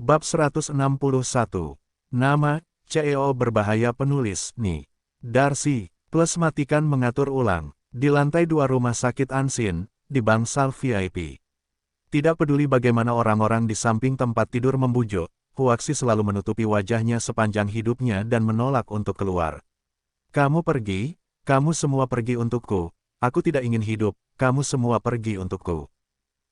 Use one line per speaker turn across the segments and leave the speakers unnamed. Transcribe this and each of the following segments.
Bab 161. Nama, CEO berbahaya penulis, Ni. Darcy, plus matikan mengatur ulang. Di lantai 2 rumah sakit Ansin, di bangsal VIP. Tidak peduli bagaimana orang-orang di samping tempat tidur membujuk, Huaxi selalu menutupi wajahnya sepanjang hidupnya dan menolak untuk keluar. Kamu pergi, kamu semua pergi untukku. Aku tidak ingin hidup, kamu semua pergi untukku.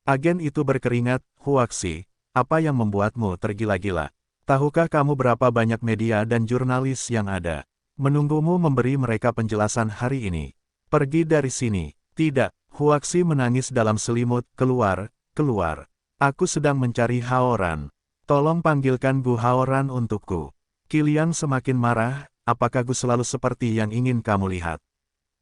Agen itu berkeringat, Huaxi. Apa yang membuatmu tergila-gila? Tahukah kamu berapa banyak media dan jurnalis yang ada? Menunggumu memberi mereka penjelasan hari ini. Pergi dari sini. Tidak, Huaxi menangis dalam selimut, keluar, keluar. Aku sedang mencari Haoran. Tolong panggilkan Gu Haoran untukku. Qiliang semakin marah, apakah Gu selalu seperti yang ingin kamu lihat?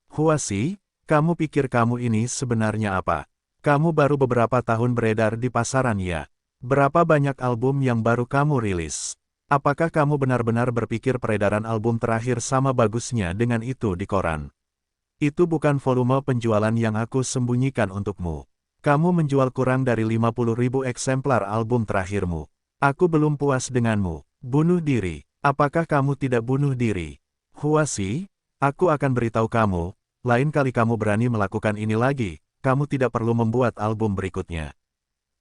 Huaxi, kamu pikir kamu ini sebenarnya apa? Kamu baru beberapa tahun beredar di pasaran ya? Berapa banyak album yang baru kamu rilis? Apakah kamu benar-benar berpikir peredaran album terakhir sama bagusnya dengan itu di koran? Itu bukan volume penjualan yang aku sembunyikan untukmu. Kamu menjual kurang dari 50.000 eksemplar album terakhirmu. Aku belum puas denganmu. Bunuh diri. Apakah kamu tidak bunuh diri? Huaxi, aku akan beritahu kamu, lain kali kamu berani melakukan ini lagi, kamu tidak perlu membuat album berikutnya.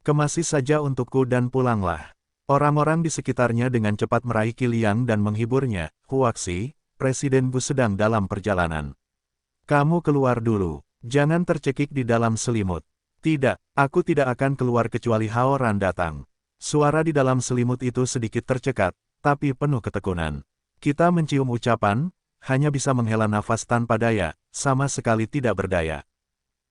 Kemasi saja untukku dan pulanglah. Orang-orang di sekitarnya dengan cepat meraih Qiliang dan menghiburnya. Huaxi, Presiden Gu sedang dalam perjalanan. Kamu keluar dulu. Jangan tercekik di dalam selimut. Tidak, aku tidak akan keluar kecuali Haoran datang. Suara di dalam selimut itu sedikit tercekat, tapi penuh ketekunan. Kita mencium ucapan, hanya bisa menghela nafas tanpa daya, sama sekali tidak berdaya.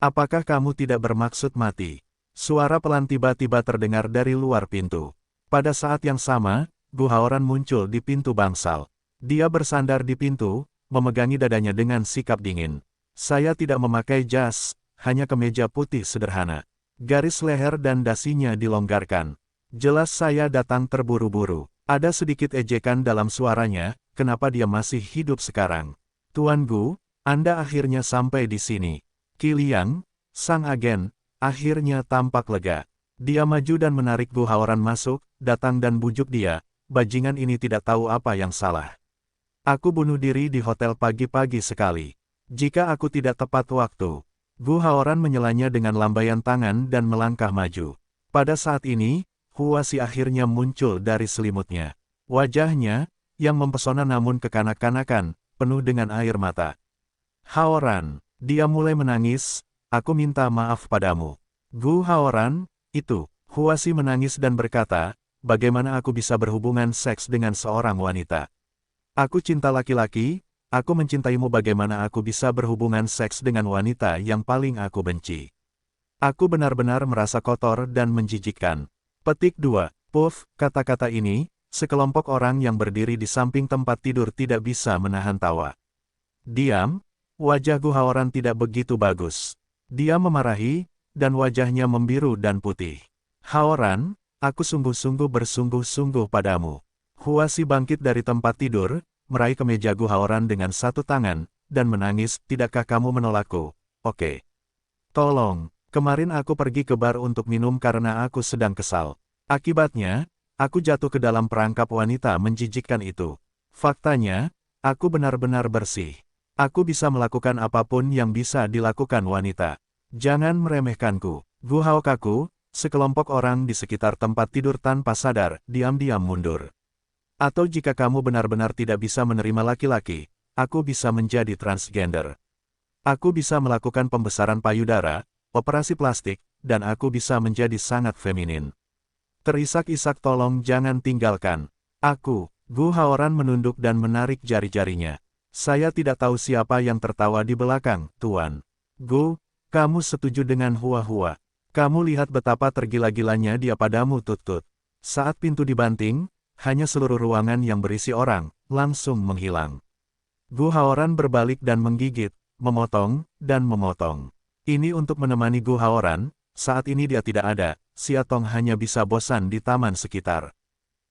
Apakah kamu tidak bermaksud mati? Suara pelan tiba-tiba terdengar dari luar pintu. Pada saat yang sama, Gu Haoran muncul di pintu bangsal. Dia bersandar di pintu, memegangi dadanya dengan sikap dingin. Saya tidak memakai jas, hanya kemeja putih sederhana. Garis leher dan dasinya dilonggarkan. Jelas saya datang terburu-buru. Ada sedikit ejekan dalam suaranya, kenapa dia masih hidup sekarang? Tuan Gu, Anda akhirnya sampai di sini. Qiliang, sang agen, akhirnya tampak lega. Dia maju dan menarik Gu Haoran masuk, datang dan bujuk dia, bajingan ini tidak tahu apa yang salah. Aku bunuh diri di hotel pagi-pagi sekali. Jika aku tidak tepat waktu. Gu Haoran menyelanya dengan lambaian tangan dan melangkah maju. Pada saat ini, Huaxi akhirnya muncul dari selimutnya. Wajahnya, yang mempesona namun kekanak-kanakan, penuh dengan air mata. Haoran, dia mulai menangis. Aku minta maaf padamu. Gu Haoran, itu, Huaxi menangis dan berkata, bagaimana aku bisa berhubungan seks dengan seorang wanita? Aku cinta laki-laki, aku mencintaimu bagaimana aku bisa berhubungan seks dengan wanita yang paling aku benci. Aku benar-benar merasa kotor dan menjijikkan. Petik 2. Puff, kata-kata ini, sekelompok orang yang berdiri di samping tempat tidur tidak bisa menahan tawa. Diam, wajah Gu Haoran tidak begitu bagus. Dia memarahi, dan wajahnya membiru dan putih. Haoran, aku sungguh-sungguh bersungguh-sungguh padamu. Huaxi bangkit dari tempat tidur, meraih kemeja Gu Haoran dengan satu tangan, dan menangis, tidakkah kamu menolakku? Oke. Tolong, kemarin aku pergi ke bar untuk minum karena aku sedang kesal. Akibatnya, aku jatuh ke dalam perangkap wanita menjijikkan itu. Faktanya, aku benar-benar bersih. Aku bisa melakukan apapun yang bisa dilakukan wanita. Jangan meremehkanku. Gu Haokaku, sekelompok orang di sekitar tempat tidur tanpa sadar, diam-diam mundur. Atau jika kamu benar-benar tidak bisa menerima laki-laki, aku bisa menjadi transgender. Aku bisa melakukan pembesaran payudara, operasi plastik, dan aku bisa menjadi sangat feminin. Terisak-isak tolong jangan tinggalkan. Aku, Gu Haoran menunduk dan menarik jari-jarinya. Saya tidak tahu siapa yang tertawa di belakang, Tuan. Gu, kamu setuju dengan Hua-Hua. Kamu lihat betapa tergila-gilanya dia padamu Tut-Tut. Saat pintu dibanting, hanya seluruh ruangan yang berisi orang, langsung menghilang. Gu Haoran berbalik dan menggigit, memotong, dan memotong. Ini untuk menemani Gu Haoran, saat ini dia tidak ada, Siatong hanya bisa bosan di taman sekitar.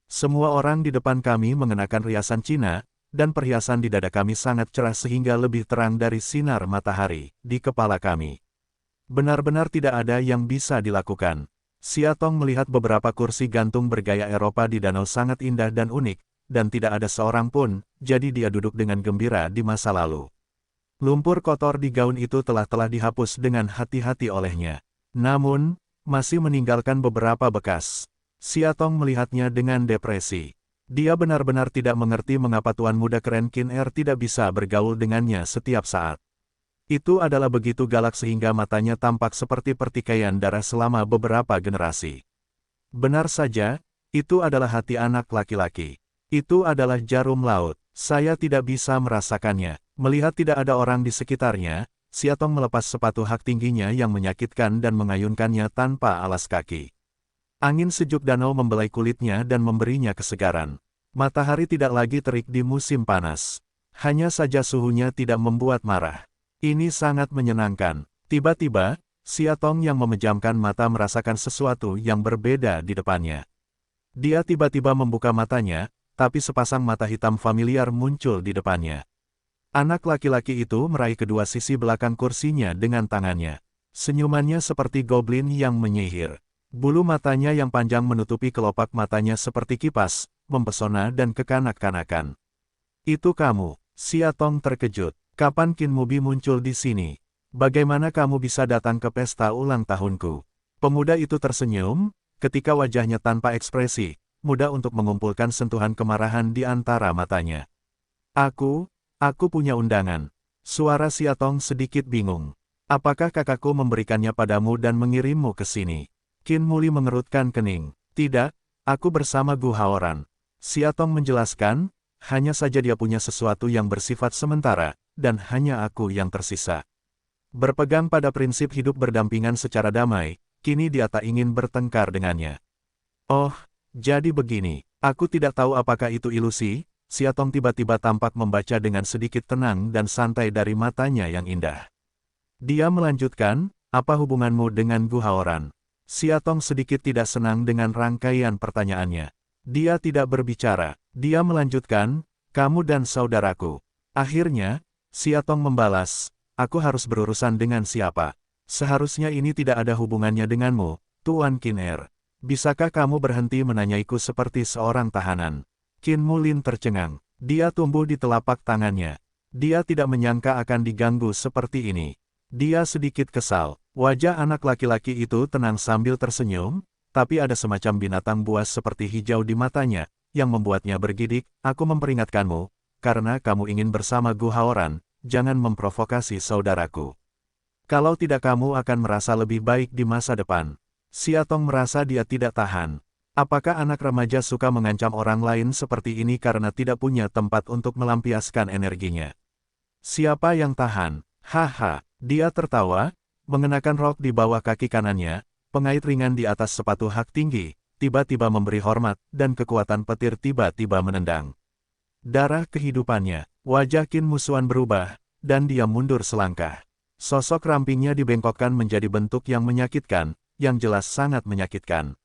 Semua orang di depan kami mengenakan riasan Cina, dan perhiasan di dada kami sangat cerah sehingga lebih terang dari sinar matahari di kepala kami. Benar-benar tidak ada yang bisa dilakukan. Siatong melihat beberapa kursi gantung bergaya Eropa di danau sangat indah dan unik, dan tidak ada seorang pun, jadi dia duduk dengan gembira di masa lalu. Lumpur kotor di gaun itu telah dihapus dengan hati-hati olehnya. Namun, masih meninggalkan beberapa bekas. Siatong melihatnya dengan depresi. Dia benar-benar tidak mengerti mengapa tuan muda keren Qin Er tidak bisa bergaul dengannya setiap saat. Itu adalah begitu galak sehingga matanya tampak seperti pertikaian darah selama beberapa generasi. Benar saja, itu adalah hati anak laki-laki. Itu adalah jarum laut. Saya tidak bisa merasakannya. Melihat tidak ada orang di sekitarnya, Siatong melepas sepatu hak tingginya yang menyakitkan dan mengayunkannya tanpa alas kaki. Angin sejuk danau membelai kulitnya dan memberinya kesegaran. Matahari tidak lagi terik di musim panas. Hanya saja suhunya tidak membuat marah. Ini sangat menyenangkan. Tiba-tiba, Siatong yang memejamkan mata merasakan sesuatu yang berbeda di depannya. Dia tiba-tiba membuka matanya, tapi sepasang mata hitam familiar muncul di depannya. Anak laki-laki itu meraih kedua sisi belakang kursinya dengan tangannya. Senyumannya seperti goblin yang menyihir. Bulu matanya yang panjang menutupi kelopak matanya seperti kipas, mempesona dan kekanak-kanakan. Itu kamu, Siatong terkejut. Kapan Qin Mubi muncul di sini? Bagaimana kamu bisa datang ke pesta ulang tahunku? Pemuda itu tersenyum, ketika wajahnya tanpa ekspresi, mudah untuk mengumpulkan sentuhan kemarahan di antara matanya. Aku punya undangan. Suara Siatong sedikit bingung. Apakah kakakku memberikannya padamu dan mengirimmu ke sini? Qin Muli mengerutkan kening. Tidak, aku bersama Gu Haoran. Siatong menjelaskan, hanya saja dia punya sesuatu yang bersifat sementara, dan hanya aku yang tersisa. Berpegang pada prinsip hidup berdampingan secara damai, kini dia tak ingin bertengkar dengannya. Oh, jadi begini, aku tidak tahu apakah itu ilusi. Siatong tiba-tiba tampak membaca dengan sedikit tenang dan santai dari matanya yang indah. Dia melanjutkan, apa hubunganmu dengan Gu Haoran? Siatong sedikit tidak senang dengan rangkaian pertanyaannya. Dia tidak berbicara. Dia melanjutkan, kamu dan saudaraku. Akhirnya, Siatong membalas, aku harus berurusan dengan siapa? Seharusnya ini tidak ada hubungannya denganmu, Tuan Qin Er. Bisakah kamu berhenti menanyaiku seperti seorang tahanan? Qin Mulin tercengang. Dia tumbuh di telapak tangannya. Dia tidak menyangka akan diganggu seperti ini. Dia sedikit kesal. Wajah anak laki-laki itu tenang sambil tersenyum, tapi ada semacam binatang buas seperti hijau di matanya, yang membuatnya bergidik. Aku memperingatkanmu, karena kamu ingin bersama Gu Haoran, jangan memprovokasi saudaraku. Kalau tidak kamu akan merasa lebih baik di masa depan. Siatong merasa dia tidak tahan. Apakah anak remaja suka mengancam orang lain seperti ini karena tidak punya tempat untuk melampiaskan energinya? Siapa yang tahan? Haha, dia tertawa, mengenakan rok di bawah kaki kanannya, pengait ringan di atas sepatu hak tinggi, tiba-tiba memberi hormat, dan kekuatan petir tiba-tiba menendang. Darah kehidupannya, wajah Qin Musuan berubah, dan dia mundur selangkah. Sosok rampingnya dibengkokkan menjadi bentuk yang menyakitkan, yang jelas sangat menyakitkan.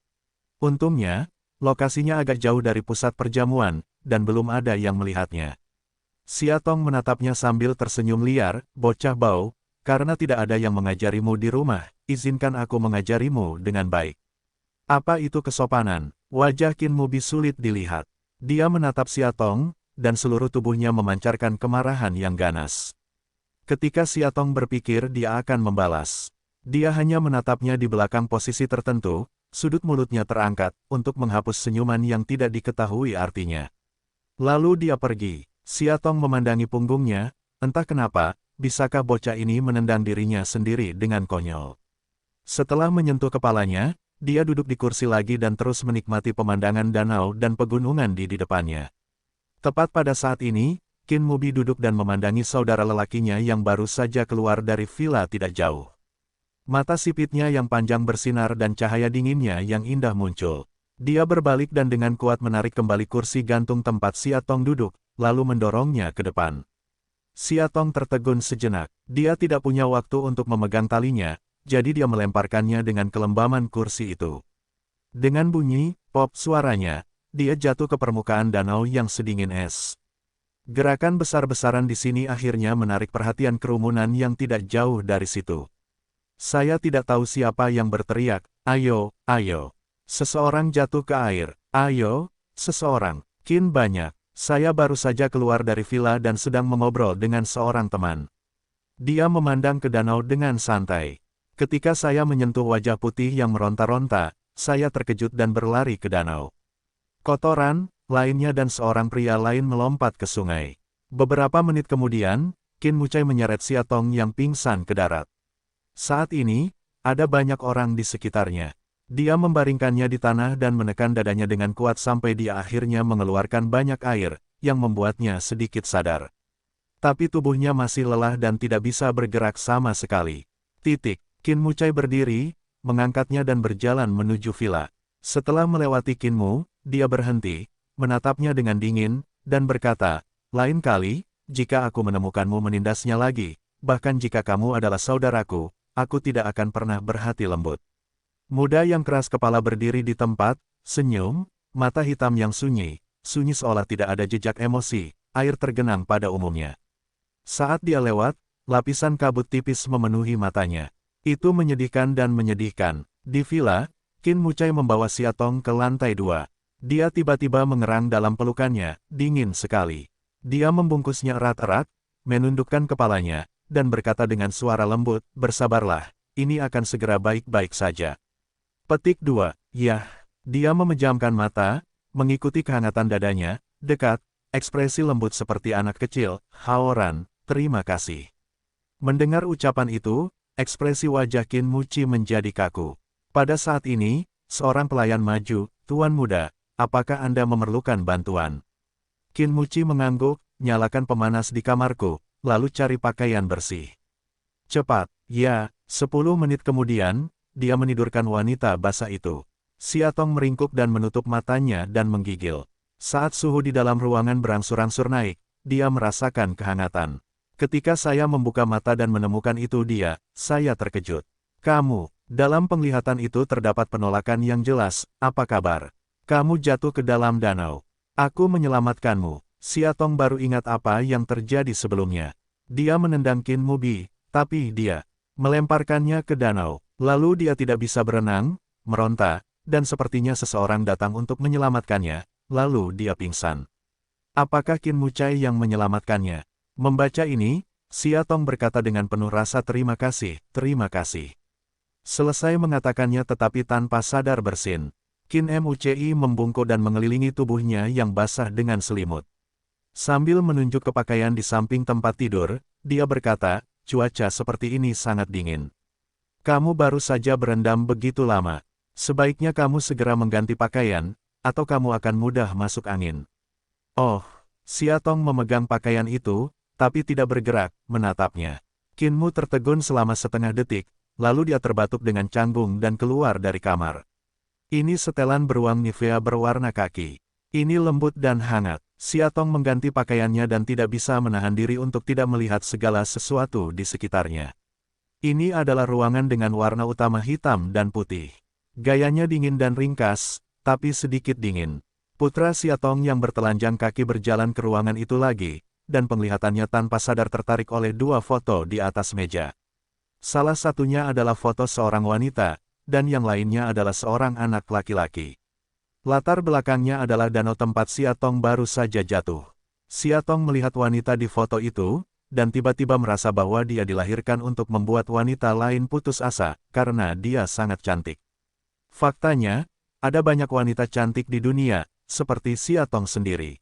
Untungnya, lokasinya agak jauh dari pusat perjamuan, dan belum ada yang melihatnya. Siatong menatapnya sambil tersenyum liar, bocah bau, karena tidak ada yang mengajarimu di rumah, izinkan aku mengajarimu dengan baik. Apa itu kesopanan? Wajah Qin Mubi sulit dilihat. Dia menatap Siatong, dan seluruh tubuhnya memancarkan kemarahan yang ganas. Ketika Siatong berpikir dia akan membalas, dia hanya menatapnya di belakang posisi tertentu, sudut mulutnya terangkat, untuk menghapus senyuman yang tidak diketahui artinya. Lalu dia pergi. Siatong memandangi punggungnya, entah kenapa, bisakah bocah ini menendang dirinya sendiri dengan konyol. Setelah menyentuh kepalanya, dia duduk di kursi lagi dan terus menikmati pemandangan danau dan pegunungan di depannya. Tepat pada saat ini, Qin Mubi duduk dan memandangi saudara lelakinya yang baru saja keluar dari villa tidak jauh. Mata sipitnya yang panjang bersinar dan cahaya dinginnya yang indah muncul. Dia berbalik dan dengan kuat menarik kembali kursi gantung tempat Siatong duduk, lalu mendorongnya ke depan. Siatong tertegun sejenak. Dia tidak punya waktu untuk memegang talinya, jadi dia melemparkannya dengan kelembaman kursi itu. Dengan bunyi, pop suaranya, dia jatuh ke permukaan danau yang sedingin es. Gerakan besar-besaran di sini akhirnya menarik perhatian kerumunan yang tidak jauh dari situ. Saya tidak tahu siapa yang berteriak, Ayo, ayo. Seseorang jatuh ke air. Ayo, seseorang. Qin banyak. Saya baru saja keluar dari villa dan sedang mengobrol dengan seorang teman. Dia memandang ke danau dengan santai. Ketika saya menyentuh wajah putih yang meronta-ronta, saya terkejut dan berlari ke danau. Kotoran, lainnya dan seorang pria lain melompat ke sungai. Beberapa menit kemudian, Qin Mucai menyeret Xiaotong yang pingsan ke darat. Saat ini, ada banyak orang di sekitarnya. Dia membaringkannya di tanah dan menekan dadanya dengan kuat sampai dia akhirnya mengeluarkan banyak air, yang membuatnya sedikit sadar. Tapi tubuhnya masih lelah dan tidak bisa bergerak sama sekali. Qin Mucai berdiri, mengangkatnya dan berjalan menuju villa. Setelah melewati Qinmu, dia berhenti, menatapnya dengan dingin, dan berkata, "Lain kali, jika aku menemukanmu menindasnya lagi, bahkan jika kamu adalah saudaraku, aku tidak akan pernah berhati lembut." Muda yang keras kepala berdiri di tempat, senyum, mata hitam yang sunyi seolah tidak ada jejak emosi, air tergenang pada umumnya. Saat dia lewat, lapisan kabut tipis memenuhi matanya. Itu menyedihkan dan menyedihkan. Di villa, Qin Mucai membawa Xiaotong ke lantai 2. Dia tiba-tiba mengerang dalam pelukannya, dingin sekali. Dia membungkusnya erat-erat, menundukkan kepalanya, dan berkata dengan suara lembut, "Bersabarlah, ini akan segera baik-baik saja." Petik 2. Yah. Dia memejamkan mata, mengikuti kehangatan dadanya, dekat, ekspresi lembut seperti anak kecil, "Haoran, terima kasih." Mendengar ucapan itu, ekspresi wajah Qin Mucai menjadi kaku. Pada saat ini, seorang pelayan maju, "Tuan muda, apakah Anda memerlukan bantuan?" Qin Mucai mengangguk, "Nyalakan pemanas di kamarku, lalu cari pakaian bersih." "Cepat." "Ya." 10 menit kemudian, dia menidurkan wanita basah itu. Xiaotong meringkuk dan menutup matanya dan menggigil. Saat suhu di dalam ruangan berangsur-angsur naik, dia merasakan kehangatan. Ketika saya membuka mata dan menemukan itu saya terkejut. "Kamu." Dalam penglihatan itu terdapat penolakan yang jelas, "Apa kabar? Kamu jatuh ke dalam danau. Aku menyelamatkanmu." Xiaotong baru ingat apa yang terjadi sebelumnya. Dia menendang Qin Mubi, tapi dia melemparkannya ke danau. Lalu dia tidak bisa berenang, meronta, dan sepertinya seseorang datang untuk menyelamatkannya, lalu dia pingsan. Apakah Qin Mucai yang menyelamatkannya? Membaca ini, Xiaotong berkata dengan penuh rasa terima kasih, "Terima kasih." Selesai mengatakannya tetapi tanpa sadar bersin. Qin Mucai membungkuk dan mengelilingi tubuhnya yang basah dengan selimut. Sambil menunjuk ke pakaian di samping tempat tidur, dia berkata, "Cuaca seperti ini sangat dingin. Kamu baru saja berendam begitu lama. Sebaiknya kamu segera mengganti pakaian, atau kamu akan mudah masuk angin." "Oh." Xiaotong memegang pakaian itu, tapi tidak bergerak, menatapnya. Qinmu tertegun selama setengah detik, lalu dia terbatuk dengan canggung dan keluar dari kamar. "Ini setelan beruang Nivea berwarna kaki. Ini lembut dan hangat." Xiaotong mengganti pakaiannya dan tidak bisa menahan diri untuk tidak melihat segala sesuatu di sekitarnya. Ini adalah ruangan dengan warna utama hitam dan putih. Gayanya dingin dan ringkas, tapi sedikit dingin. Putra Xiaotong yang bertelanjang kaki berjalan ke ruangan itu lagi, dan penglihatannya tanpa sadar tertarik oleh 2 foto di atas meja. Salah satunya adalah foto seorang wanita, dan yang lainnya adalah seorang anak laki-laki. Latar belakangnya adalah danau tempat Xiaotong baru saja jatuh. Xiaotong melihat wanita di foto itu, dan tiba-tiba merasa bahwa dia dilahirkan untuk membuat wanita lain putus asa, karena dia sangat cantik. Faktanya, ada banyak wanita cantik di dunia, seperti Xiaotong sendiri.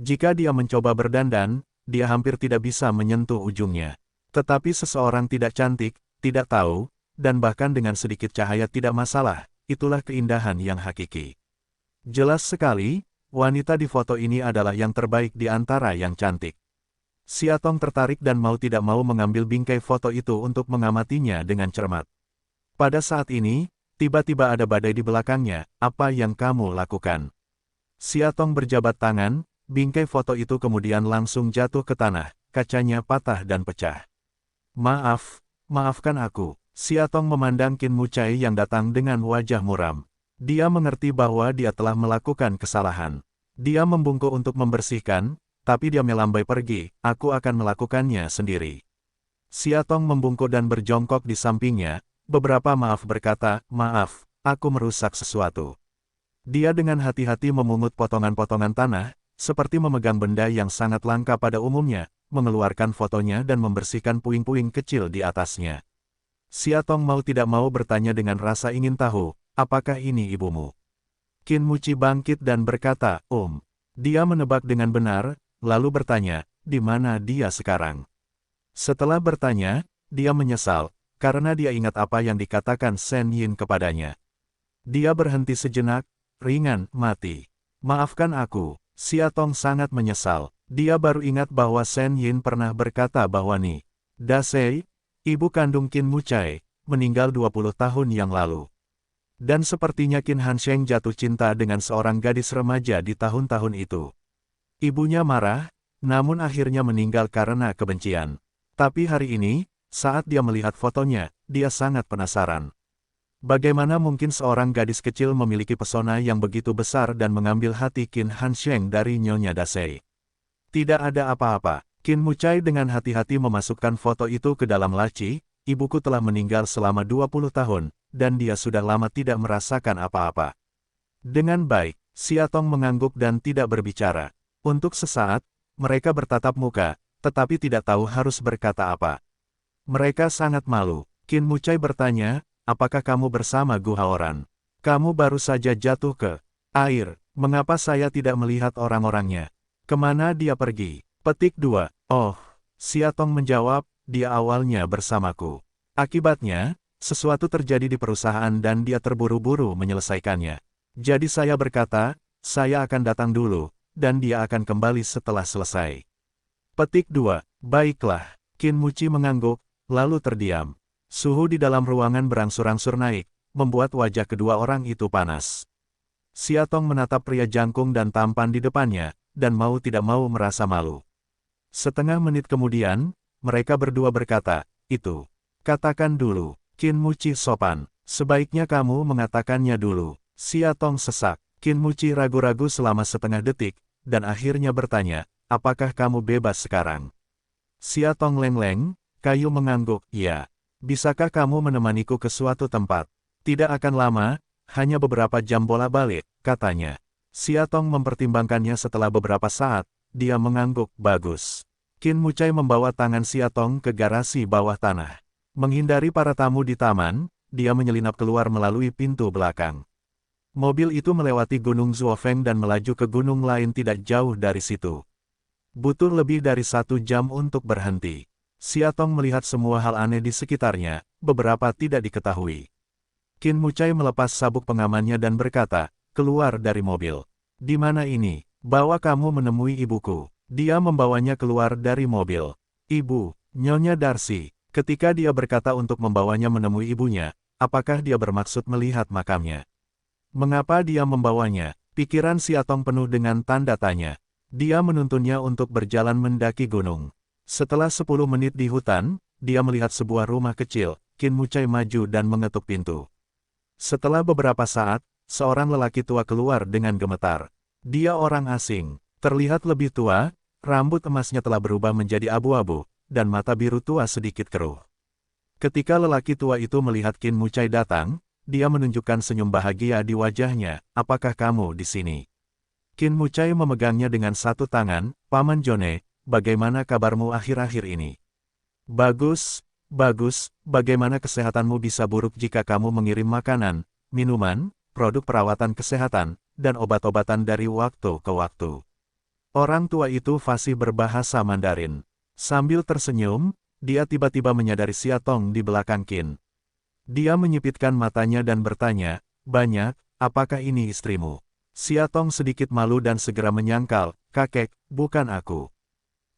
Jika dia mencoba berdandan, dia hampir tidak bisa menyentuh ujungnya. Tetapi seseorang tidak cantik, tidak tahu, dan bahkan dengan sedikit cahaya tidak masalah, itulah keindahan yang hakiki. Jelas sekali, wanita di foto ini adalah yang terbaik di antara yang cantik. Xiaotong tertarik dan mau tidak mau mengambil bingkai foto itu untuk mengamatinya dengan cermat. Pada saat ini, tiba-tiba ada badai di belakangnya, "Apa yang kamu lakukan?" Xiaotong berjabat tangan, bingkai foto itu kemudian langsung jatuh ke tanah, kacanya patah dan pecah. Maafkan aku." Xiaotong memandang Qin Mucai yang datang dengan wajah muram. Dia mengerti bahwa dia telah melakukan kesalahan. Dia membungkuk untuk membersihkan, tapi dia melambai pergi, "Aku akan melakukannya sendiri." Xiaotong membungkuk dan berjongkok di sampingnya, beberapa maaf berkata, maaf, aku merusak sesuatu. Dia dengan hati-hati memungut potongan-potongan tanah, seperti memegang benda yang sangat langka pada umumnya, mengeluarkan fotonya dan membersihkan puing-puing kecil di atasnya. Siatong mau tidak mau bertanya dengan rasa ingin tahu, apakah ini ibumu? Qin Muci bangkit dan berkata, Dia menebak dengan benar, lalu bertanya, di mana dia sekarang? Setelah bertanya, dia menyesal, karena dia ingat apa yang dikatakan Shen Yin kepadanya. Dia berhenti sejenak, ringan, mati. Maafkan aku, Siatong sangat menyesal. Dia baru ingat bahwa Shen Yin pernah berkata bahwa Ni Dasei, ibu kandung Qin Mucai, meninggal 20 tahun yang lalu. Dan sepertinya Qin Hansheng jatuh cinta dengan seorang gadis remaja di tahun-tahun itu. Ibunya marah, namun akhirnya meninggal karena kebencian. Tapi hari ini, saat dia melihat fotonya, dia sangat penasaran. Bagaimana mungkin seorang gadis kecil memiliki pesona yang begitu besar dan mengambil hati Qin Hansheng dari Nyonya Dasei? Tidak ada apa-apa. Qin Mucai dengan hati-hati memasukkan foto itu ke dalam laci. Ibuku telah meninggal selama 20 tahun, dan dia sudah lama tidak merasakan apa-apa. Dengan baik, Siatong mengangguk dan tidak berbicara. Untuk sesaat, mereka bertatap muka, tetapi tidak tahu harus berkata apa. Mereka sangat malu. Qin Mucai bertanya, apakah kamu bersama Gu Haoran? Kamu baru saja jatuh ke air, mengapa saya tidak melihat orang-orangnya? Kemana dia pergi? Petik 2. Siatong menjawab, dia awalnya bersamaku. Akibatnya, sesuatu terjadi di perusahaan dan dia terburu-buru menyelesaikannya. Jadi saya berkata, saya akan datang dulu, dan dia akan kembali setelah selesai. Petik 2. Baiklah. Qin Muci mengangguk, lalu terdiam. Suhu di dalam ruangan berangsur-angsur naik, membuat wajah kedua orang itu panas. Siatong menatap pria jangkung dan tampan di depannya, dan mau tidak mau merasa malu. Setengah menit kemudian, mereka berdua berkata, katakan dulu. Qin Muci sopan, sebaiknya kamu mengatakannya dulu. Siatong sesak. Qin Muci ragu-ragu selama setengah detik, dan akhirnya bertanya, apakah kamu bebas sekarang? Siatong leng-leng, kayu mengangguk, ya. Bisakah kamu menemaniku ke suatu tempat? Tidak akan lama, hanya beberapa jam bola-balik, katanya. Siatong mempertimbangkannya setelah beberapa saat, dia mengangguk, bagus. Qin Mucai membawa tangan Siatong ke garasi bawah tanah. Menghindari para tamu di taman, dia menyelinap keluar melalui pintu belakang. Mobil itu melewati Gunung Zuofeng dan melaju ke gunung lain tidak jauh dari situ. Butuh lebih dari 1 jam untuk berhenti. Siatong melihat semua hal aneh di sekitarnya, beberapa tidak diketahui. Qin Mucai melepas sabuk pengamannya dan berkata, keluar dari mobil. Di mana ini? Bawa kamu menemui ibuku. Dia membawanya keluar dari mobil. Ibu, Nyonya Darcy. Ketika dia berkata untuk membawanya menemui ibunya, apakah dia bermaksud melihat makamnya? Mengapa dia membawanya? Pikiran Siatong penuh dengan tanda tanya. Dia menuntunnya untuk berjalan mendaki gunung. Setelah 10 menit di hutan, dia melihat sebuah rumah kecil. Qin Mucai maju dan mengetuk pintu. Setelah beberapa saat, seorang lelaki tua keluar dengan gemetar. Dia orang asing, terlihat lebih tua, rambut emasnya telah berubah menjadi abu-abu, dan mata biru tua sedikit keruh. Ketika lelaki tua itu melihat Qin Mucai datang, dia menunjukkan senyum bahagia di wajahnya, apakah kamu di sini? Qin Mucai memegangnya dengan satu tangan, Paman Jone, bagaimana kabarmu akhir-akhir ini? Bagus, bagus, bagaimana kesehatanmu bisa buruk jika kamu mengirim makanan, minuman, produk perawatan kesehatan, dan obat-obatan dari waktu ke waktu. Orang tua itu fasih berbahasa Mandarin. Sambil tersenyum, dia tiba-tiba menyadari Siatong di belakang Qin. Dia menyipitkan matanya dan bertanya, banyak, apakah ini istrimu? Siatong sedikit malu dan segera menyangkal, kakek, bukan aku.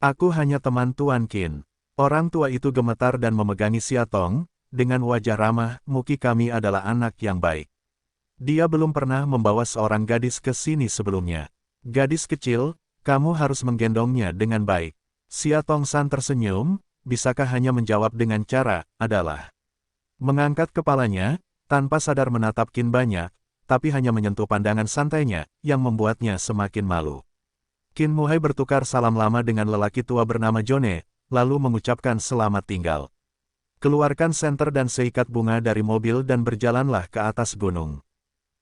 Aku hanya teman Tuan Qin. Orang tua itu gemetar dan memegangi Siatong, dengan wajah ramah, Muki kami adalah anak yang baik. Dia belum pernah membawa seorang gadis ke sini sebelumnya. Gadis kecil, kamu harus menggendongnya dengan baik. Siatong San tersenyum, bisakah hanya menjawab dengan cara, adalah. Mengangkat kepalanya, tanpa sadar menatap Qin banyak, tapi hanya menyentuh pandangan santainya, yang membuatnya semakin malu. Qin Muhai bertukar salam lama dengan lelaki tua bernama Jone, lalu mengucapkan selamat tinggal. keluarkan senter dan seikat bunga dari mobil dan berjalanlah ke atas gunung.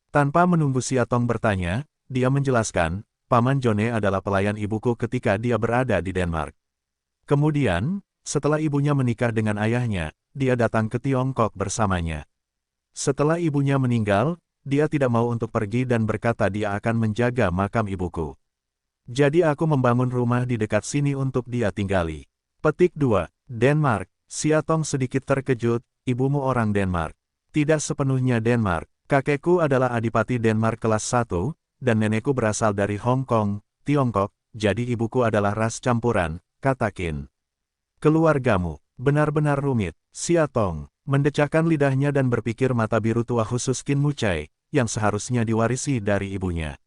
Tanpa menunggu Siatong bertanya, dia menjelaskan, Paman Jone adalah pelayan ibuku ketika dia berada di Denmark. Kemudian, setelah ibunya menikah dengan ayahnya, dia datang ke Tiongkok bersamanya. Setelah ibunya meninggal, dia tidak mau untuk pergi dan berkata dia akan menjaga makam ibuku. Jadi aku membangun rumah di dekat sini untuk dia tinggali. Petik 2. Denmark. Siatong sedikit terkejut, ibumu orang Denmark. Tidak sepenuhnya Denmark. Kakekku adalah adipati Denmark kelas 1, dan nenekku berasal dari Hong Kong, Tiongkok, jadi ibuku adalah ras campuran, kata Qin. Keluargamu, benar-benar rumit. Siatong mendecakkan lidahnya dan berpikir mata biru tua khusus Qin Mucai, yang seharusnya diwarisi dari ibunya.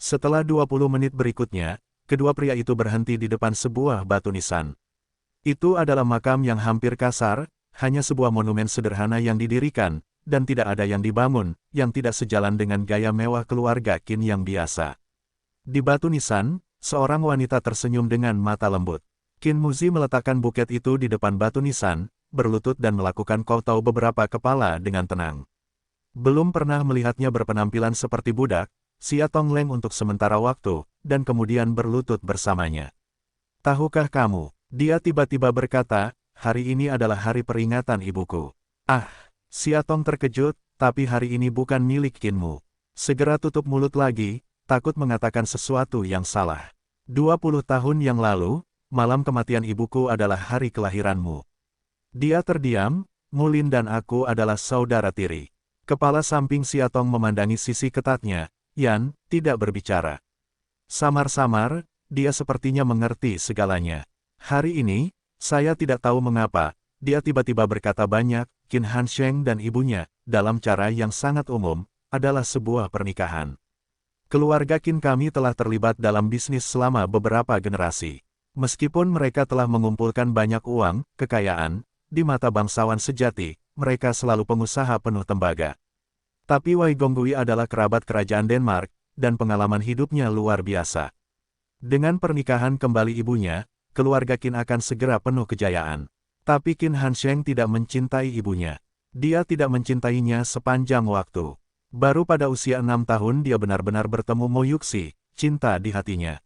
Setelah 20 menit berikutnya, kedua pria itu berhenti di depan sebuah batu nisan. Itu adalah makam yang hampir kasar, hanya sebuah monumen sederhana yang didirikan, dan tidak ada yang dibangun, yang tidak sejalan dengan gaya mewah keluarga Qin yang biasa. Di batu nisan, seorang wanita tersenyum dengan mata lembut. Qin Muzi meletakkan buket itu di depan batu nisan, berlutut dan melakukan kowtow beberapa kepala dengan tenang. Belum pernah melihatnya berpenampilan seperti budak, Siatong Leng untuk sementara waktu, dan kemudian berlutut bersamanya. Tahukah kamu, dia tiba-tiba berkata, hari ini adalah hari peringatan ibuku. Ah, Siatong terkejut, tapi hari ini bukan milik Qinmu. Segera tutup mulut lagi, takut mengatakan sesuatu yang salah. 20 tahun yang lalu, malam kematian ibuku adalah hari kelahiranmu. Dia terdiam, Mulin dan aku adalah saudara tiri. Kepala samping Siatong memandangi sisi ketatnya, Yan, tidak berbicara. Samar-samar, dia sepertinya mengerti segalanya. Hari ini, saya tidak tahu mengapa, dia tiba-tiba berkata banyak, Qin Hansheng dan ibunya, dalam cara yang sangat umum, adalah sebuah pernikahan. Keluarga Qin kami telah terlibat dalam bisnis selama beberapa generasi. Meskipun mereka telah mengumpulkan banyak uang, kekayaan, di mata bangsawan sejati, mereka selalu pengusaha penuh tembaga. Tapi Wei Gonggui adalah kerabat kerajaan Denmark, dan pengalaman hidupnya luar biasa. Dengan pernikahan kembali ibunya, keluarga Qin akan segera penuh kejayaan. Tapi Qin Hansheng tidak mencintai ibunya. Dia tidak mencintainya sepanjang waktu. Baru pada usia 6 tahun dia benar-benar bertemu Mo Yuxi, cinta di hatinya.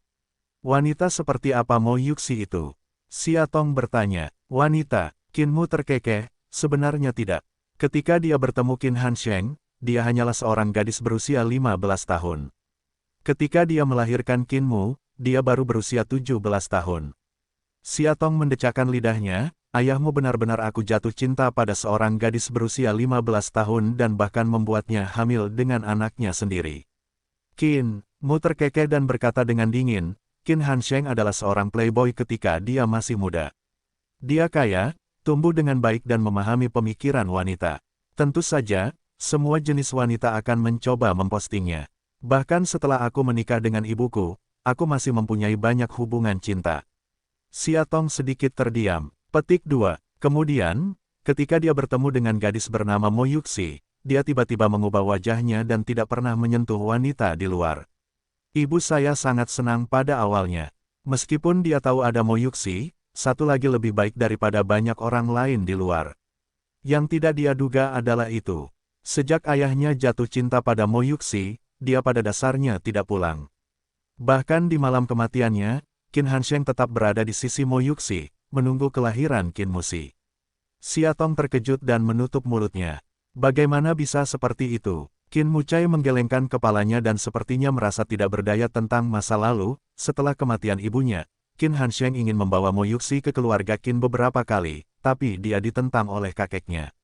Wanita seperti apa Mo Yuxi itu? Siatong bertanya. Wanita, Qinmu terkekeh, sebenarnya tidak. Ketika dia bertemu Qin Hansheng, dia hanyalah seorang gadis berusia 15 tahun. Ketika dia melahirkan Qinmu, dia baru berusia 17 tahun. Siatong mendecakkan lidahnya, ayahmu benar-benar aku jatuh cinta pada seorang gadis berusia 15 tahun dan bahkan membuatnya hamil dengan anaknya sendiri. Qin-mu terkekeh dan berkata dengan dingin, Qin Hansheng adalah seorang playboy ketika dia masih muda. Dia kaya, tumbuh dengan baik dan memahami pemikiran wanita. Tentu saja, semua jenis wanita akan mencoba mempostingnya. Bahkan setelah aku menikah dengan ibuku, aku masih mempunyai banyak hubungan cinta. Siatong sedikit terdiam. Petik 2. Kemudian, ketika dia bertemu dengan gadis bernama Mo Yuxi, dia tiba-tiba mengubah wajahnya dan tidak pernah menyentuh wanita di luar. Ibu saya sangat senang pada awalnya. Meskipun dia tahu ada Mo Yuxi, satu lagi lebih baik daripada banyak orang lain di luar. Yang tidak dia duga adalah itu. Sejak ayahnya jatuh cinta pada Mo Yuxi, dia pada dasarnya tidak pulang. Bahkan di malam kematiannya, Qin Hansheng tetap berada di sisi Mo Yuxi, menunggu kelahiran Qin Muzi. Siatong terkejut dan menutup mulutnya. Bagaimana bisa seperti itu? Qin Mucai menggelengkan kepalanya dan sepertinya merasa tidak berdaya tentang masa lalu. Setelah kematian ibunya, Qin Hansheng ingin membawa Mo Yuxi ke keluarga Qin beberapa kali, tapi dia ditentang oleh kakeknya.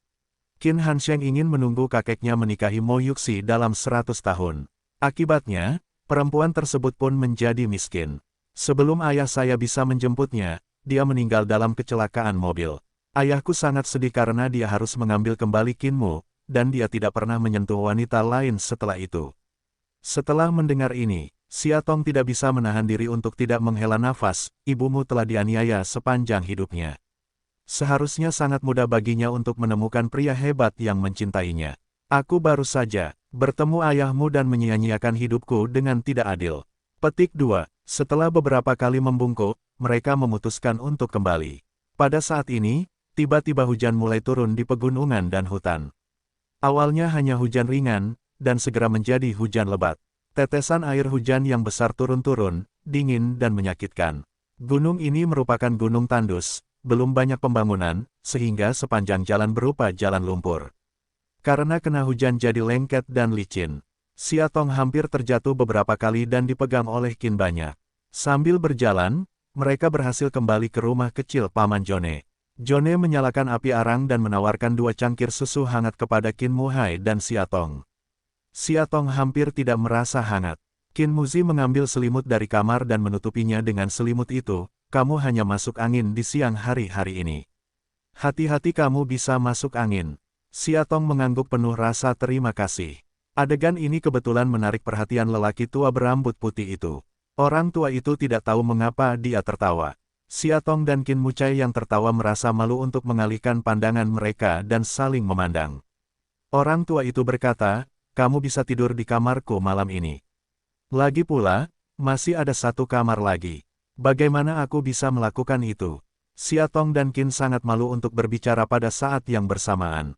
Qin Hansheng ingin menunggu kakeknya menikahi Mo Yuxi dalam 100 tahun. Akibatnya, perempuan tersebut pun menjadi miskin. Sebelum ayah saya bisa menjemputnya, dia meninggal dalam kecelakaan mobil. Ayahku sangat sedih karena dia harus mengambil kembali Qinmu, dan dia tidak pernah menyentuh wanita lain setelah itu. Setelah mendengar ini, Siatong tidak bisa menahan diri untuk tidak menghela nafas, ibumu telah dianiaya sepanjang hidupnya. Seharusnya sangat mudah baginya untuk menemukan pria hebat yang mencintainya. Aku baru saja bertemu ayahmu dan menyia-nyiakan hidupku dengan tidak adil. Petik 2. Setelah beberapa kali membungkuk, mereka memutuskan untuk kembali. Pada saat ini, tiba-tiba hujan mulai turun di pegunungan dan hutan. Awalnya hanya hujan ringan, dan segera menjadi hujan lebat. Tetesan air hujan yang besar turun-turun, dingin dan menyakitkan. Gunung ini merupakan gunung tandus, belum banyak pembangunan, sehingga sepanjang jalan berupa jalan lumpur. Karena kena hujan jadi lengket dan licin. Siatong hampir terjatuh beberapa kali dan dipegang oleh Qin banyak. Sambil berjalan, mereka berhasil kembali ke rumah kecil Paman Jone. Jone menyalakan api arang dan menawarkan 2 cangkir susu hangat kepada Qin Muhai dan Siatong. Siatong hampir tidak merasa hangat. Qin Muzi mengambil selimut dari kamar dan menutupinya dengan selimut itu. Kamu hanya masuk angin di siang hari ini. Hati-hati kamu bisa masuk angin. Siatong mengangguk penuh rasa terima kasih. Adegan ini kebetulan menarik perhatian lelaki tua berambut putih itu. Orang tua itu tidak tahu mengapa dia tertawa. Siatong dan Qin Mucai yang tertawa merasa malu untuk mengalihkan pandangan mereka dan saling memandang. Orang tua itu berkata, kamu bisa tidur di kamarku malam ini. Lagi pula, masih ada 1 kamar lagi. Bagaimana aku bisa melakukan itu? Siatong dan Qin sangat malu untuk berbicara pada saat yang bersamaan.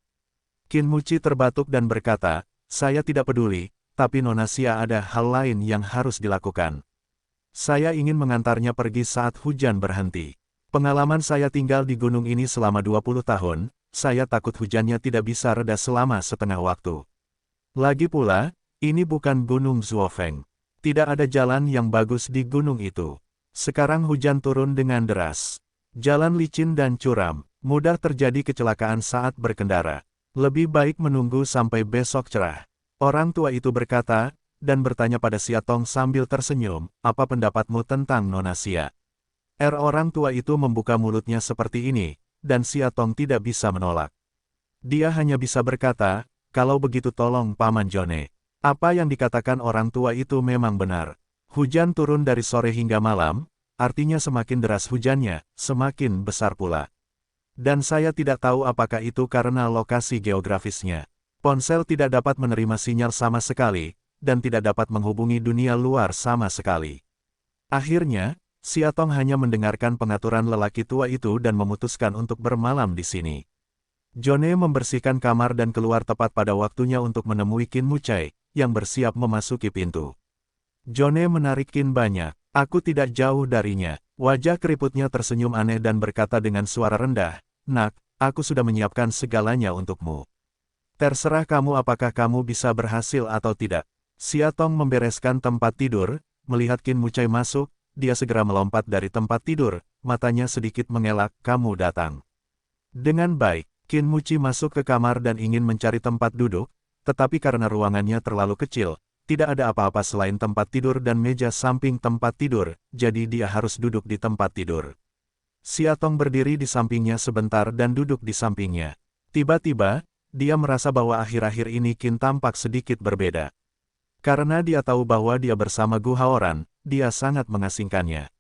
Qin Muci terbatuk dan berkata, saya tidak peduli, tapi Nona Xia ada hal lain yang harus dilakukan. Saya ingin mengantarnya pergi saat hujan berhenti. Pengalaman saya tinggal di gunung ini selama 20 tahun, saya takut hujannya tidak bisa reda selama setengah waktu. Lagi pula, ini bukan gunung Zuofeng. Tidak ada jalan yang bagus di gunung itu. Sekarang hujan turun dengan deras. Jalan licin dan curam, mudah terjadi kecelakaan saat berkendara. Lebih baik menunggu sampai besok cerah. Orang tua itu berkata, dan bertanya pada Siatong sambil tersenyum, apa pendapatmu tentang Nona Xia? Orang tua itu membuka mulutnya seperti ini, dan Siatong tidak bisa menolak. Dia hanya bisa berkata, kalau begitu tolong Paman Jone. Apa yang dikatakan orang tua itu memang benar. Hujan turun dari sore hingga malam, artinya semakin deras hujannya, semakin besar pula. Dan saya tidak tahu apakah itu karena lokasi geografisnya. Ponsel tidak dapat menerima sinyal sama sekali, dan tidak dapat menghubungi dunia luar sama sekali. Akhirnya, Siatong hanya mendengarkan pengaturan lelaki tua itu dan memutuskan untuk bermalam di sini. Jone membersihkan kamar dan keluar tepat pada waktunya untuk menemui Qin Mucai, yang bersiap memasuki pintu. Jone menarik Qin banyak. Aku tidak jauh darinya. Wajah keriputnya tersenyum aneh dan berkata dengan suara rendah, Nak, aku sudah menyiapkan segalanya untukmu. Terserah kamu apakah kamu bisa berhasil atau tidak. Siatong membereskan tempat tidur, melihat Qin Mucai masuk, dia segera melompat dari tempat tidur, matanya sedikit mengelak, kamu datang. Dengan baik. Qin Muci masuk ke kamar dan ingin mencari tempat duduk, tetapi karena ruangannya terlalu kecil, tidak ada apa-apa selain tempat tidur dan meja samping tempat tidur, jadi dia harus duduk di tempat tidur. Siatong berdiri di sampingnya sebentar dan duduk di sampingnya. Tiba-tiba, dia merasa bahwa akhir-akhir ini Qin tampak sedikit berbeda. Karena dia tahu bahwa dia bersama Gu Haoran, dia sangat mengasingkannya.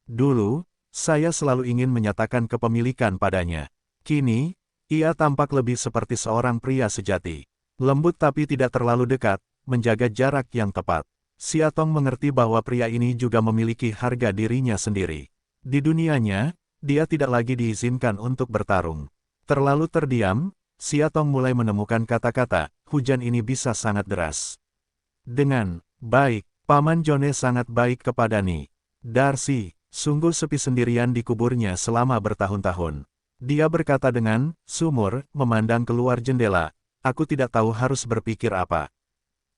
Dulu, saya selalu ingin menyatakan kepemilikan padanya. Kini, ia tampak lebih seperti seorang pria sejati. Lembut tapi tidak terlalu dekat, menjaga jarak yang tepat. Siatong mengerti bahwa pria ini juga memiliki harga dirinya sendiri. Di dunianya, dia tidak lagi diizinkan untuk bertarung. Terlalu terdiam, Siatong mulai menemukan kata-kata, hujan ini bisa sangat deras. Dengan baik, Paman Jone sangat baik kepada Ni Darcy, sungguh sepi sendirian di kuburnya selama bertahun-tahun. Dia berkata dengan sumur, memandang keluar jendela, aku tidak tahu harus berpikir apa.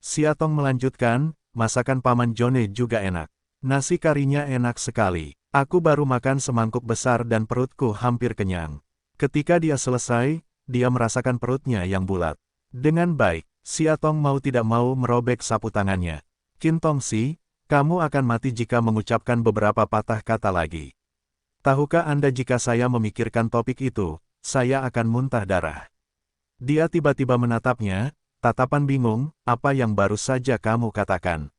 Siatong melanjutkan, masakan Paman Jone juga enak. Nasi karinya enak sekali. Aku baru makan semangkuk besar dan perutku hampir kenyang. Ketika dia selesai, dia merasakan perutnya yang bulat. Dengan baik, Siatong mau tidak mau merobek sapu tangannya. Qin Tongsi, kamu akan mati jika mengucapkan beberapa patah kata lagi. Tahukah Anda jika saya memikirkan topik itu, saya akan muntah darah. Dia tiba-tiba menatapnya, tatapan bingung, apa yang baru saja kamu katakan?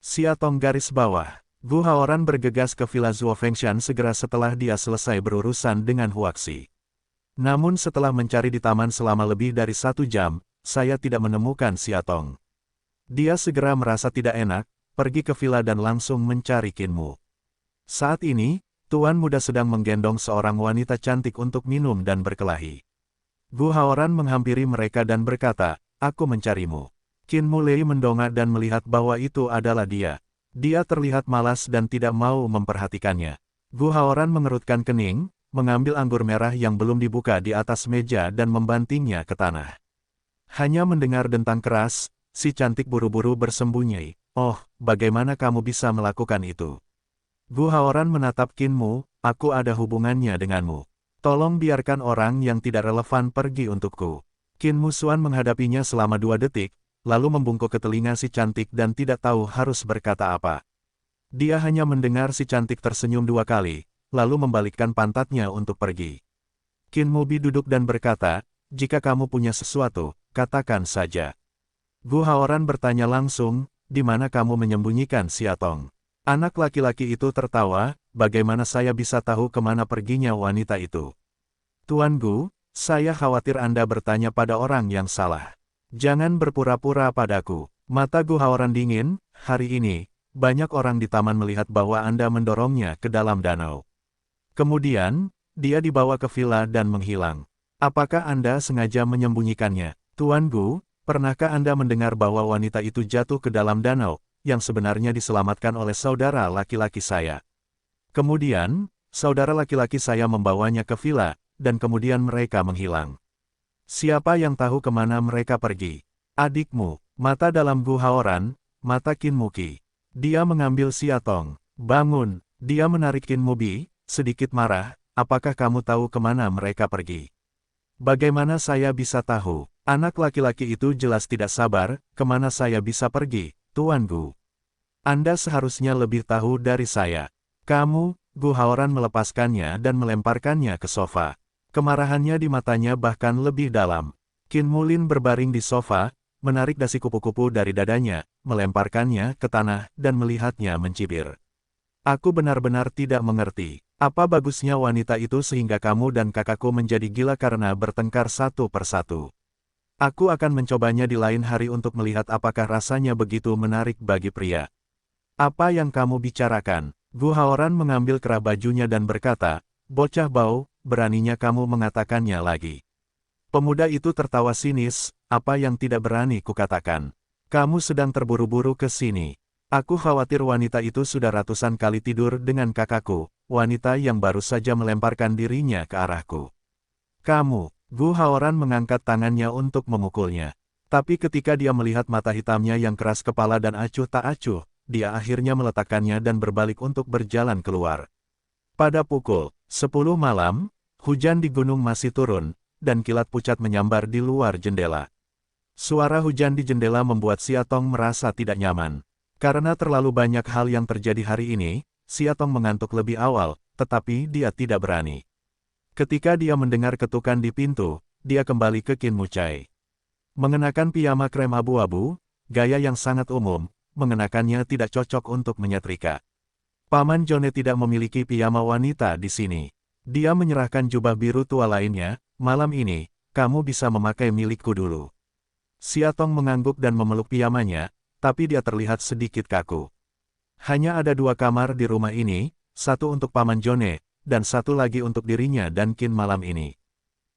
Siatong garis bawah. Gu Haoran bergegas ke Villa Zuofengshan segera setelah dia selesai berurusan dengan Huaxi. Namun setelah mencari di taman selama lebih dari 1 jam, saya tidak menemukan Siatong. Dia segera merasa tidak enak, pergi ke villa dan langsung mencari Qinmu. Saat ini, Tuan muda sedang menggendong seorang wanita cantik untuk minum dan berkelahi. Gu Haoran menghampiri mereka dan berkata, aku mencarimu. Qin Mulei mendongak dan melihat bahwa itu adalah dia. Dia terlihat malas dan tidak mau memperhatikannya. Gu Haoran mengerutkan kening, mengambil anggur merah yang belum dibuka di atas meja dan membantingnya ke tanah. Hanya mendengar dentang keras, si cantik buru-buru bersembunyi. Oh, bagaimana kamu bisa melakukan itu? Gu Haoran menatap Qinmu, aku ada hubungannya denganmu. Tolong biarkan orang yang tidak relevan pergi untukku. Qin Musuan menghadapinya selama 2 detik, lalu membungkuk ke telinga si cantik dan tidak tahu harus berkata apa. Dia hanya mendengar si cantik tersenyum 2 kali, lalu membalikkan pantatnya untuk pergi. Qin Mubi duduk dan berkata, jika kamu punya sesuatu, katakan saja. Gu Haoran bertanya langsung, di mana kamu menyembunyikan Xiatong? Anak laki-laki itu tertawa, bagaimana saya bisa tahu kemana perginya wanita itu? Tuan Gu, saya khawatir Anda bertanya pada orang yang salah. Jangan berpura-pura padaku. Mata Gu Haoran dingin, hari ini, banyak orang di taman melihat bahwa Anda mendorongnya ke dalam danau. Kemudian, dia dibawa ke villa dan menghilang. Apakah Anda sengaja menyembunyikannya? Tuan Gu, pernahkah Anda mendengar bahwa wanita itu jatuh ke dalam danau, yang sebenarnya diselamatkan oleh saudara laki-laki saya? Kemudian, saudara laki-laki saya membawanya ke villa, dan kemudian mereka menghilang. Siapa yang tahu kemana mereka pergi? Adikmu. Mata dalam Gu Haoran, mata Qin Muki. Dia mengambil Xiatong. Bangun. Dia menarik Qin Mubi, sedikit marah, apakah kamu tahu kemana mereka pergi? Bagaimana saya bisa tahu? Anak laki-laki itu jelas tidak sabar, kemana saya bisa pergi, Tuan Gu? Anda seharusnya lebih tahu dari saya. Kamu, Gu Haoran melepaskannya dan melemparkannya ke sofa. Kemarahannya di matanya bahkan lebih dalam. Qin Mulin berbaring di sofa, menarik dasi kupu-kupu dari dadanya, melemparkannya ke tanah dan melihatnya mencibir. Aku benar-benar tidak mengerti. Apa bagusnya wanita itu sehingga kamu dan kakakku menjadi gila karena bertengkar satu persatu. Aku akan mencobanya di lain hari untuk melihat apakah rasanya begitu menarik bagi pria. Apa yang kamu bicarakan? Gu Haoran mengambil kerah bajunya dan berkata, bocah bau, beraninya kamu mengatakannya lagi. Pemuda itu tertawa sinis, apa yang tidak berani kukatakan. Kamu sedang terburu-buru ke sini. Aku khawatir wanita itu sudah ratusan kali tidur dengan kakakku, wanita yang baru saja melemparkan dirinya ke arahku. Kamu, Gu Haoran mengangkat tangannya untuk memukulnya. Tapi ketika dia melihat mata hitamnya yang keras kepala dan acuh tak acuh, dia akhirnya meletakkannya dan berbalik untuk berjalan keluar. Pada pukul 10 malam, hujan di gunung masih turun, dan kilat pucat menyambar di luar jendela. Suara hujan di jendela membuat Xiatong merasa tidak nyaman. Karena terlalu banyak hal yang terjadi hari ini, Xiatong mengantuk lebih awal, tetapi dia tidak berani. Ketika dia mendengar ketukan di pintu, dia kembali ke Qin Mucai. Mengenakan piyama krem abu-abu, gaya yang sangat umum, mengenakannya tidak cocok untuk menyetrika. Paman Jone tidak memiliki piyama wanita di sini. Dia menyerahkan jubah biru tua lainnya, malam ini, kamu bisa memakai milikku dulu. Xiatong mengangguk dan memeluk piyamanya, tapi dia terlihat sedikit kaku. Hanya ada 2 kamar di rumah ini, satu untuk Paman Jone, dan satu lagi untuk dirinya dan Qin malam ini.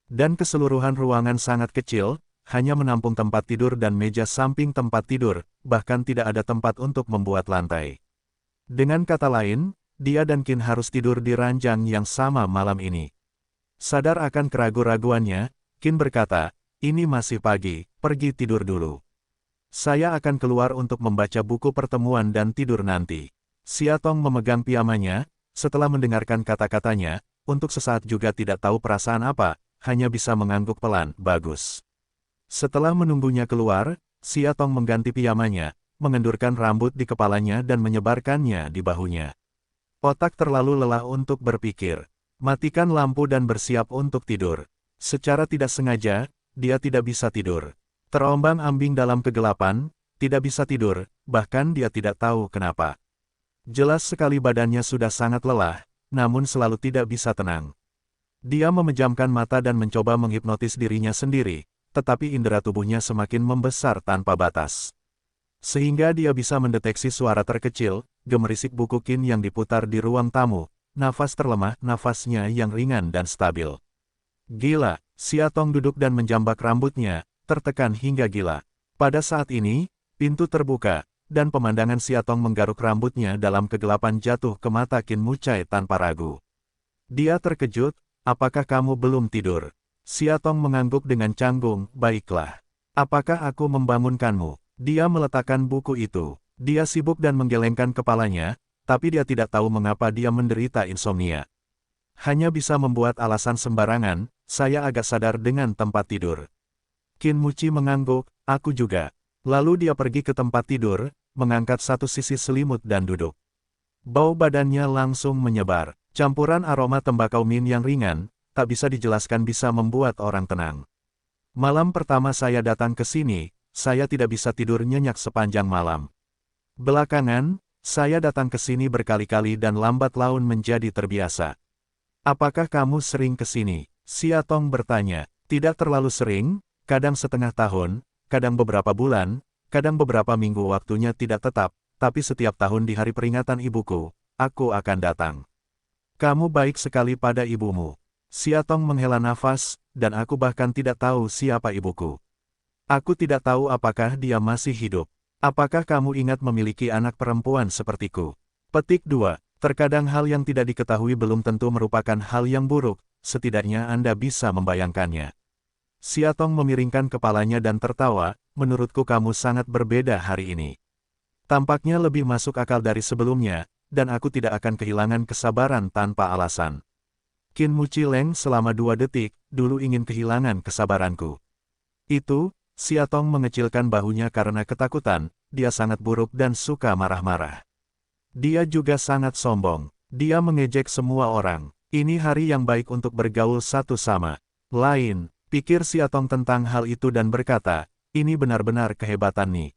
Dan keseluruhan ruangan sangat kecil, hanya menampung tempat tidur dan meja samping tempat tidur, bahkan tidak ada tempat untuk membuat lantai. Dengan kata lain, dia dan Qin harus tidur di ranjang yang sama malam ini. Sadar akan keraguan-raguannya, Qin berkata, ini masih pagi, pergi tidur dulu. Saya akan keluar untuk membaca buku pertemuan dan tidur nanti. Xiatong memegang piyamanya, setelah mendengarkan kata-katanya, untuk sesaat juga tidak tahu perasaan apa, hanya bisa mengangguk pelan, bagus. Setelah menunggunya keluar, Xiatong mengganti piyamanya, mengendurkan rambut di kepalanya dan menyebarkannya di bahunya. Otak terlalu lelah untuk berpikir. Matikan lampu dan bersiap untuk tidur. Secara tidak sengaja, dia tidak bisa tidur. Terombang-ambing dalam kegelapan, tidak bisa tidur, bahkan dia tidak tahu kenapa. Jelas sekali badannya sudah sangat lelah, namun selalu tidak bisa tenang. Dia memejamkan mata dan mencoba menghipnotis dirinya sendiri, tetapi indera tubuhnya semakin membesar tanpa batas. Sehingga dia bisa mendeteksi suara terkecil, gemerisik buku Qin yang diputar di ruang tamu, nafas terlemah, nafasnya yang ringan dan stabil. Gila, Siatong duduk dan menjambak rambutnya, tertekan hingga gila. Pada saat ini, pintu terbuka, dan pemandangan Siatong menggaruk rambutnya dalam kegelapan jatuh ke mata Qin Mucai tanpa ragu. Dia terkejut, apakah kamu belum tidur? Siatong mengangguk dengan canggung, baiklah. Apakah aku membangunkanmu? Dia meletakkan buku itu. Dia sibuk dan menggelengkan kepalanya, tapi dia tidak tahu mengapa dia menderita insomnia. Hanya bisa membuat alasan sembarangan, saya agak sadar dengan tempat tidur. Qin Muci mengangguk, aku juga. Lalu dia pergi ke tempat tidur, mengangkat satu sisi selimut dan duduk. Bau badannya langsung menyebar. Campuran aroma tembakau mint yang ringan, tak bisa dijelaskan bisa membuat orang tenang. Malam pertama saya datang ke sini, saya tidak bisa tidur nyenyak sepanjang malam. Belakangan, saya datang ke sini berkali-kali dan lambat laun menjadi terbiasa. Apakah kamu sering ke sini? Siatong bertanya. Tidak terlalu sering, kadang setengah tahun, kadang beberapa bulan, kadang beberapa minggu waktunya tidak tetap, tapi setiap tahun di hari peringatan ibuku, aku akan datang. Kamu baik sekali pada ibumu. Siatong menghela nafas, dan aku bahkan tidak tahu siapa ibuku. Aku tidak tahu apakah dia masih hidup. Apakah kamu ingat memiliki anak perempuan sepertiku? Petik 2. Terkadang hal yang tidak diketahui belum tentu merupakan hal yang buruk, setidaknya Anda bisa membayangkannya. Siatong memiringkan kepalanya dan tertawa, menurutku kamu sangat berbeda hari ini. Tampaknya lebih masuk akal dari sebelumnya, dan aku tidak akan kehilangan kesabaran tanpa alasan. Qin Muci leng selama 2 detik, dulu ingin kehilangan kesabaranku. Itu, Siatong mengecilkan bahunya karena ketakutan, dia sangat buruk dan suka marah-marah. Dia juga sangat sombong. Dia mengejek semua orang. Ini hari yang baik untuk bergaul satu sama lain. Pikir Siatong tentang hal itu dan berkata, ini benar-benar kehebatan nih.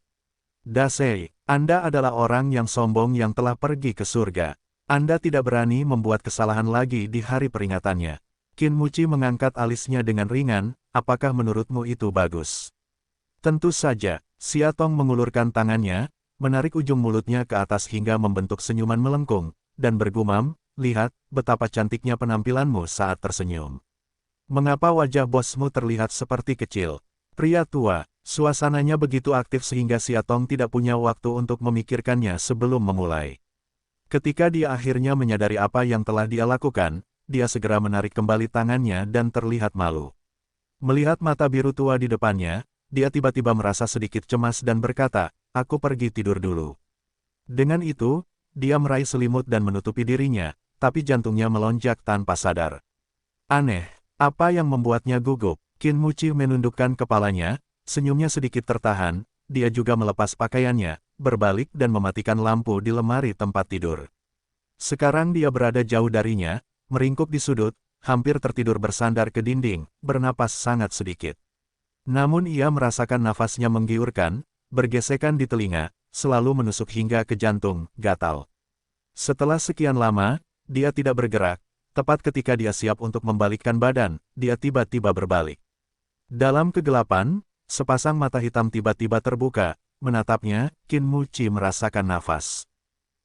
Dasei, Anda adalah orang yang sombong yang telah pergi ke surga. Anda tidak berani membuat kesalahan lagi di hari peringatannya. Qin Muci mengangkat alisnya dengan ringan, apakah menurutmu itu bagus? Tentu saja, Siatong mengulurkan tangannya, menarik ujung mulutnya ke atas hingga membentuk senyuman melengkung, dan bergumam, lihat, betapa cantiknya penampilanmu saat tersenyum. Mengapa wajah bosmu terlihat seperti kecil? Pria tua, suasananya begitu aktif sehingga Siatong tidak punya waktu untuk memikirkannya sebelum memulai. Ketika dia akhirnya menyadari apa yang telah dia lakukan, dia segera menarik kembali tangannya dan terlihat malu. Melihat mata biru tua di depannya, dia tiba-tiba merasa sedikit cemas dan berkata, aku pergi tidur dulu. Dengan itu, dia meraih selimut dan menutupi dirinya, tapi jantungnya melonjak tanpa sadar. Aneh, apa yang membuatnya gugup? Qin Muci menundukkan kepalanya, senyumnya sedikit tertahan, dia juga melepas pakaiannya, berbalik dan mematikan lampu di lemari tempat tidur. Sekarang dia berada jauh darinya, meringkuk di sudut, hampir tertidur bersandar ke dinding, bernapas sangat sedikit. Namun ia merasakan nafasnya menggiurkan, bergesekan di telinga, selalu menusuk hingga ke jantung, gatal. Setelah sekian lama, dia tidak bergerak, tepat ketika dia siap untuk membalikkan badan, dia tiba-tiba berbalik. Dalam kegelapan, sepasang mata hitam tiba-tiba terbuka, menatapnya, Qin Muci merasakan nafas.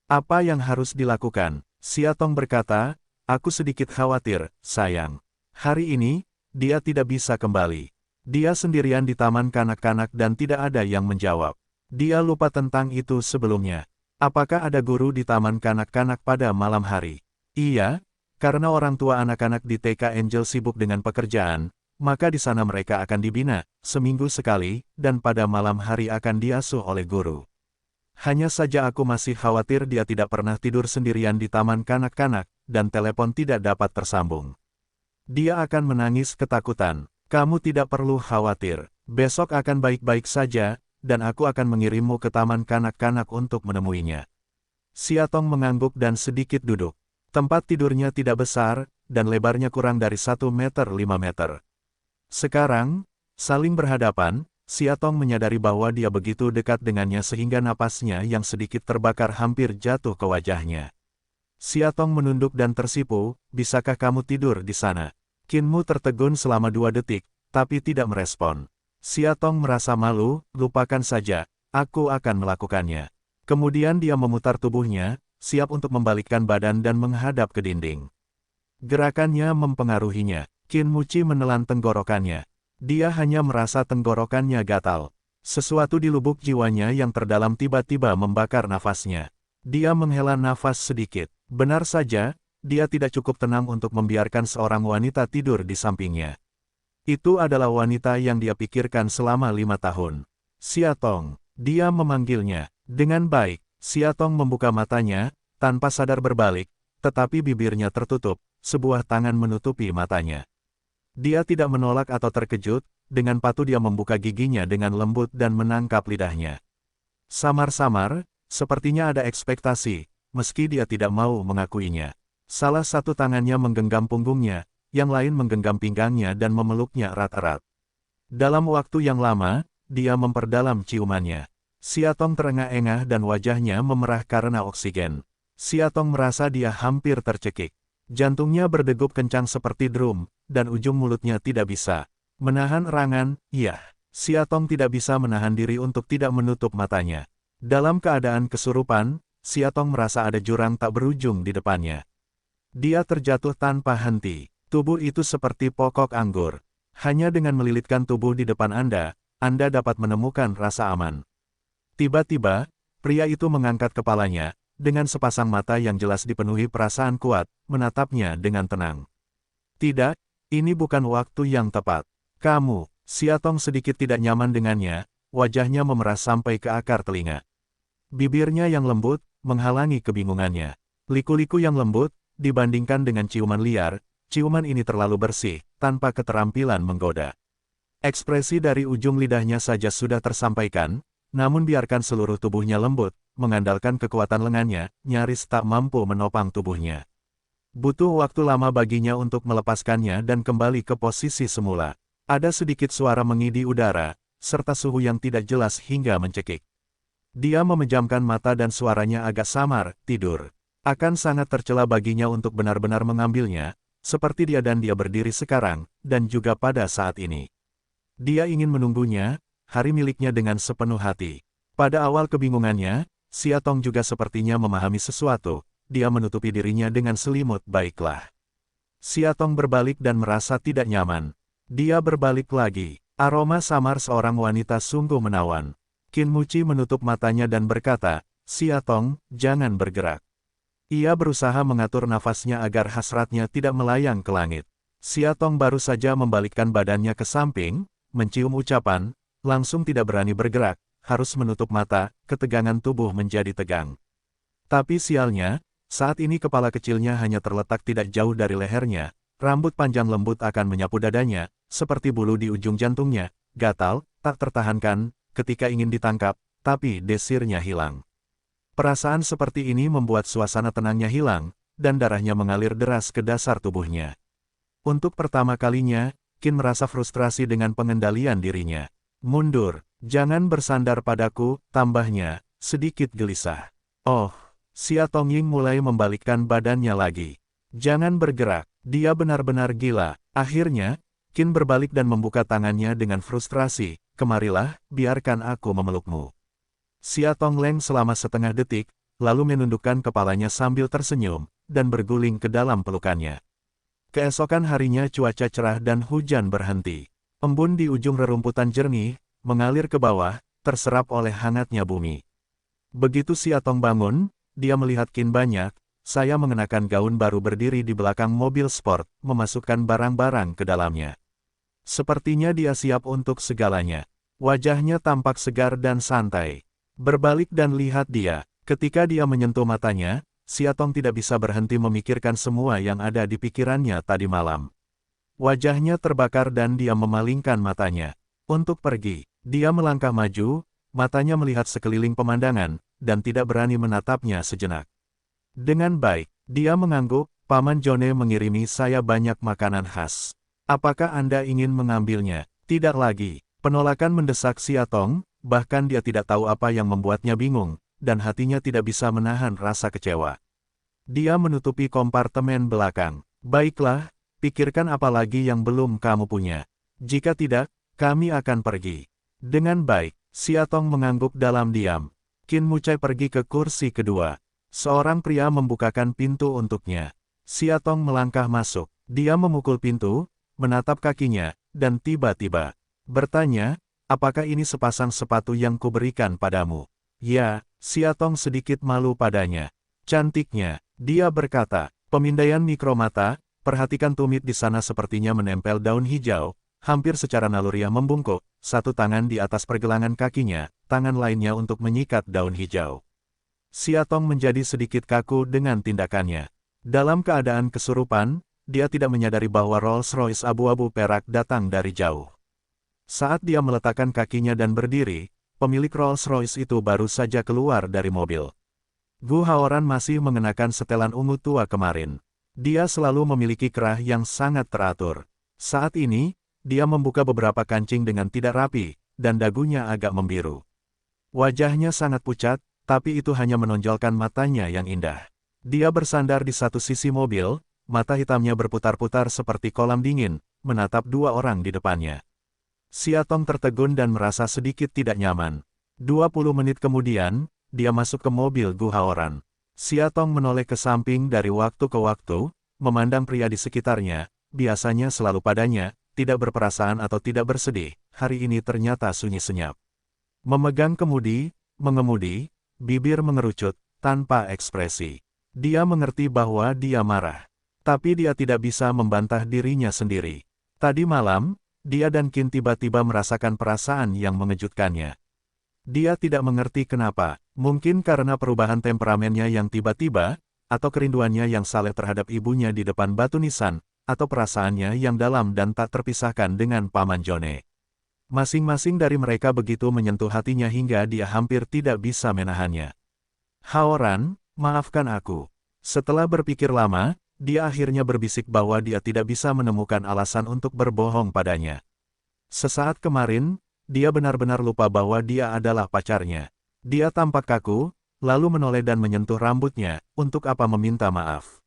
Apa yang harus dilakukan? Siatong berkata, aku sedikit khawatir, sayang. Hari ini, dia tidak bisa kembali. Dia sendirian di taman kanak-kanak dan tidak ada yang menjawab. Dia lupa tentang itu sebelumnya. Apakah ada guru di taman kanak-kanak pada malam hari? Iya, karena orang tua anak-anak di TK Angel sibuk dengan pekerjaan, maka di sana mereka akan dibina, seminggu sekali, dan pada malam hari akan diasuh oleh guru. Hanya saja aku masih khawatir dia tidak pernah tidur sendirian di taman kanak-kanak, dan telepon tidak dapat tersambung. Dia akan menangis ketakutan. Kamu tidak perlu khawatir, besok akan baik-baik saja, dan aku akan mengirimmu ke taman kanak-kanak untuk menemuinya. Siatong mengangguk dan sedikit duduk. Tempat tidurnya tidak besar, dan lebarnya kurang dari 1,5 meter. Sekarang, saling berhadapan, Siatong menyadari bahwa dia begitu dekat dengannya sehingga napasnya yang sedikit terbakar hampir jatuh ke wajahnya. Siatong menunduk dan tersipu, bisakah kamu tidur di sana? Qinmu tertegun selama 2 detik, tapi tidak merespon. Siatong merasa malu, lupakan saja, aku akan melakukannya. Kemudian dia memutar tubuhnya, siap untuk membalikkan badan dan menghadap ke dinding. Gerakannya mempengaruhinya. Qin Muchi menelan tenggorokannya. Dia hanya merasa tenggorokannya gatal. Sesuatu di lubuk jiwanya yang terdalam tiba-tiba membakar nafasnya. Dia menghela nafas sedikit. Benar saja, dia tidak cukup tenang untuk membiarkan seorang wanita tidur di sampingnya. Itu adalah wanita yang dia pikirkan selama 5 tahun. Xiatong, dia memanggilnya. Dengan baik, Xiatong membuka matanya, tanpa sadar berbalik, tetapi bibirnya tertutup, sebuah tangan menutupi matanya. Dia tidak menolak atau terkejut, dengan patuh dia membuka giginya dengan lembut dan menangkap lidahnya. Samar-samar, sepertinya ada ekspektasi, meski dia tidak mau mengakuinya. Salah satu tangannya menggenggam punggungnya, yang lain menggenggam pinggangnya dan memeluknya erat-erat. Dalam waktu yang lama, dia memperdalam ciumannya. Xiatong terengah-engah dan wajahnya memerah karena oksigen. Xiatong merasa dia hampir tercekik. Jantungnya berdegup kencang seperti drum, dan ujung mulutnya tidak bisa menahan erangan. Iya, Xiatong tidak bisa menahan diri untuk tidak menutup matanya. Dalam keadaan kesurupan, Xiatong merasa ada jurang tak berujung di depannya. Dia terjatuh tanpa henti. Tubuh itu seperti pokok anggur. Hanya dengan melilitkan tubuh di depan Anda dapat menemukan rasa aman. Tiba-tiba, pria itu mengangkat kepalanya, dengan sepasang mata yang jelas dipenuhi perasaan kuat, menatapnya dengan tenang. Tidak, ini bukan waktu yang tepat. Kamu, Xiatong sedikit tidak nyaman dengannya, wajahnya memerah sampai ke akar telinga. Bibirnya yang lembut, menghalangi kebingungannya. Liku-liku yang lembut, dibandingkan dengan ciuman liar, ciuman ini terlalu bersih, tanpa keterampilan menggoda. Ekspresi dari ujung lidahnya saja sudah tersampaikan, namun biarkan seluruh tubuhnya lembut, mengandalkan kekuatan lengannya, nyaris tak mampu menopang tubuhnya. Butuh waktu lama baginya untuk melepaskannya dan kembali ke posisi semula. Ada sedikit suara mengidi udara, serta suhu yang tidak jelas hingga mencekik. Dia memejamkan mata dan suaranya agak samar, tidur. Akan sangat tercela baginya untuk benar-benar mengambilnya, seperti dia berdiri sekarang, dan juga pada saat ini. Dia ingin menunggunya, hari miliknya dengan sepenuh hati. Pada awal kebingungannya, Xiatong juga sepertinya memahami sesuatu, dia menutupi dirinya dengan selimut. Baiklah. Xiatong berbalik dan merasa tidak nyaman. Dia berbalik lagi. Aroma samar seorang wanita sungguh menawan. Qin Muchi menutup matanya dan berkata, Xiatong, jangan bergerak. Ia berusaha mengatur nafasnya agar hasratnya tidak melayang ke langit. Xiatong baru saja membalikkan badannya ke samping, mencium ucapan, langsung tidak berani bergerak, harus menutup mata, ketegangan tubuh menjadi tegang. Tapi sialnya, saat ini kepala kecilnya hanya terletak tidak jauh dari lehernya, rambut panjang lembut akan menyapu dadanya, seperti bulu di ujung jantungnya, gatal, tak tertahankan, ketika ingin ditangkap, tapi desirnya hilang. Perasaan seperti ini membuat suasana tenangnya hilang, dan darahnya mengalir deras ke dasar tubuhnya. Untuk pertama kalinya, Qin merasa frustrasi dengan pengendalian dirinya. Mundur, jangan bersandar padaku, tambahnya, sedikit gelisah. Oh, Xiatong Ying mulai membalikkan badannya lagi. Jangan bergerak, dia benar-benar gila. Akhirnya, Qin berbalik dan membuka tangannya dengan frustrasi. Kemarilah, biarkan aku memelukmu. Xiatong Leng selama setengah detik, lalu menundukkan kepalanya sambil tersenyum, dan berguling ke dalam pelukannya. Keesokan harinya cuaca cerah dan hujan berhenti. Embun di ujung rerumputan jernih, mengalir ke bawah, terserap oleh hangatnya bumi. Begitu Xiatong bangun, dia melihat Qin banyak, saya mengenakan gaun baru berdiri di belakang mobil sport, memasukkan barang-barang ke dalamnya. Sepertinya dia siap untuk segalanya. Wajahnya tampak segar dan santai. Berbalik dan lihat dia. Ketika dia menyentuh matanya, Xiatong tidak bisa berhenti memikirkan semua yang ada di pikirannya tadi malam. Wajahnya terbakar dan dia memalingkan matanya. Untuk pergi, dia melangkah maju, matanya melihat sekeliling pemandangan, dan tidak berani menatapnya sejenak. Dengan baik, dia mengangguk, Paman Jone mengirimi saya banyak makanan khas. Apakah Anda ingin mengambilnya? Tidak lagi. Penolakan mendesak Xiatong, bahkan dia tidak tahu apa yang membuatnya bingung, dan hatinya tidak bisa menahan rasa kecewa. Dia menutupi kompartemen belakang. Baiklah, pikirkan apa lagi yang belum kamu punya. Jika tidak, kami akan pergi. Dengan baik, Xiatong mengangguk dalam diam. Qin Muchai pergi ke kursi kedua. Seorang pria membukakan pintu untuknya. Siatong melangkah masuk. Dia memukul pintu, menatap kakinya, dan tiba-tiba bertanya, apakah ini sepasang sepatu yang kuberikan padamu? Ya, Siatong sedikit malu padanya. Cantiknya, dia berkata. Pemindaian mikromata, perhatikan tumit di sana sepertinya menempel daun hijau, hampir secara naluriah membungkuk, satu tangan di atas pergelangan kakinya, tangan lainnya untuk menyikat daun hijau. Siatong menjadi sedikit kaku dengan tindakannya. Dalam keadaan kesurupan, dia tidak menyadari bahwa Rolls-Royce abu-abu perak datang dari jauh. Saat dia meletakkan kakinya dan berdiri, pemilik Rolls-Royce itu baru saja keluar dari mobil. Gu Haoran masih mengenakan setelan ungu tua kemarin. Dia selalu memiliki kerah yang sangat teratur. Saat ini, dia membuka beberapa kancing dengan tidak rapi, dan dagunya agak membiru. Wajahnya sangat pucat, tapi itu hanya menonjolkan matanya yang indah. Dia bersandar di satu sisi mobil, mata hitamnya berputar-putar seperti kolam dingin, menatap dua orang di depannya. Siatong tertegun dan merasa sedikit tidak nyaman. 20 menit kemudian, dia masuk ke mobil Gu Haoran. Siatong menoleh ke samping dari waktu ke waktu, memandang pria di sekitarnya, biasanya selalu padanya, tidak berperasaan atau tidak bersedih, hari ini ternyata sunyi senyap. Memegang kemudi, mengemudi, bibir mengerucut, tanpa ekspresi. Dia mengerti bahwa dia marah. Tapi dia tidak bisa membantah dirinya sendiri. Tadi malam, dia dan Qin tiba-tiba merasakan perasaan yang mengejutkannya. Dia tidak mengerti kenapa, mungkin karena perubahan temperamennya yang tiba-tiba, atau kerinduannya yang saleh terhadap ibunya di depan batu nisan, atau perasaannya yang dalam dan tak terpisahkan dengan Paman Jone. Masing-masing dari mereka begitu menyentuh hatinya hingga dia hampir tidak bisa menahannya. Haoran, maafkan aku. Setelah berpikir lama, dia akhirnya berbisik bahwa dia tidak bisa menemukan alasan untuk berbohong padanya. Sesaat kemarin, dia benar-benar lupa bahwa dia adalah pacarnya. Dia tampak kaku, lalu menoleh dan menyentuh rambutnya, untuk apa meminta maaf.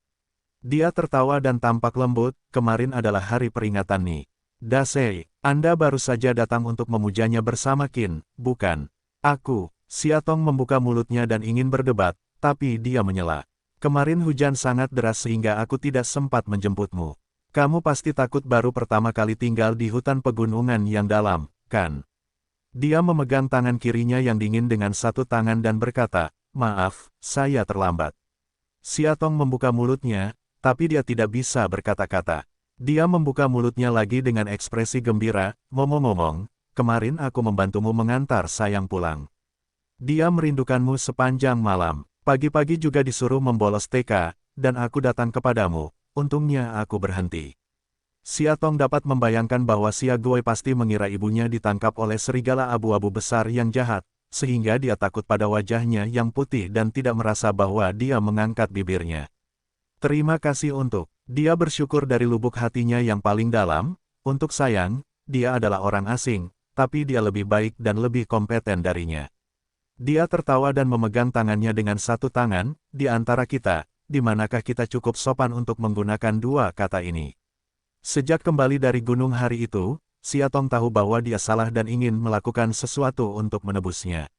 Dia tertawa dan tampak lembut, kemarin adalah hari peringatan Ni. Dasei, Anda baru saja datang untuk memujanya bersama Qin, bukan? Aku. Siatong membuka mulutnya dan ingin berdebat, tapi dia menyela. Kemarin hujan sangat deras sehingga aku tidak sempat menjemputmu. Kamu pasti takut baru pertama kali tinggal di hutan pegunungan yang dalam, kan? Dia memegang tangan kirinya yang dingin dengan satu tangan dan berkata, maaf, saya terlambat. Siatong membuka mulutnya, tapi dia tidak bisa berkata-kata. Dia membuka mulutnya lagi dengan ekspresi gembira, ngomong-ngomong, kemarin aku membantumu mengantar sayang pulang. Dia merindukanmu sepanjang malam, pagi-pagi juga disuruh membolos TK, dan aku datang kepadamu, untungnya aku berhenti. Siatong dapat membayangkan bahwa Xia Guo pasti mengira ibunya ditangkap oleh serigala abu-abu besar yang jahat, sehingga dia takut pada wajahnya yang putih dan tidak merasa bahwa dia mengangkat bibirnya. Terima kasih untuk, dia bersyukur dari lubuk hatinya yang paling dalam, untuk sayang, dia adalah orang asing, tapi dia lebih baik dan lebih kompeten darinya. Dia tertawa dan memegang tangannya dengan satu tangan, di antara kita, di manakah kita cukup sopan untuk menggunakan dua kata ini. Sejak kembali dari gunung hari itu, Siatong tahu bahwa dia salah dan ingin melakukan sesuatu untuk menebusnya.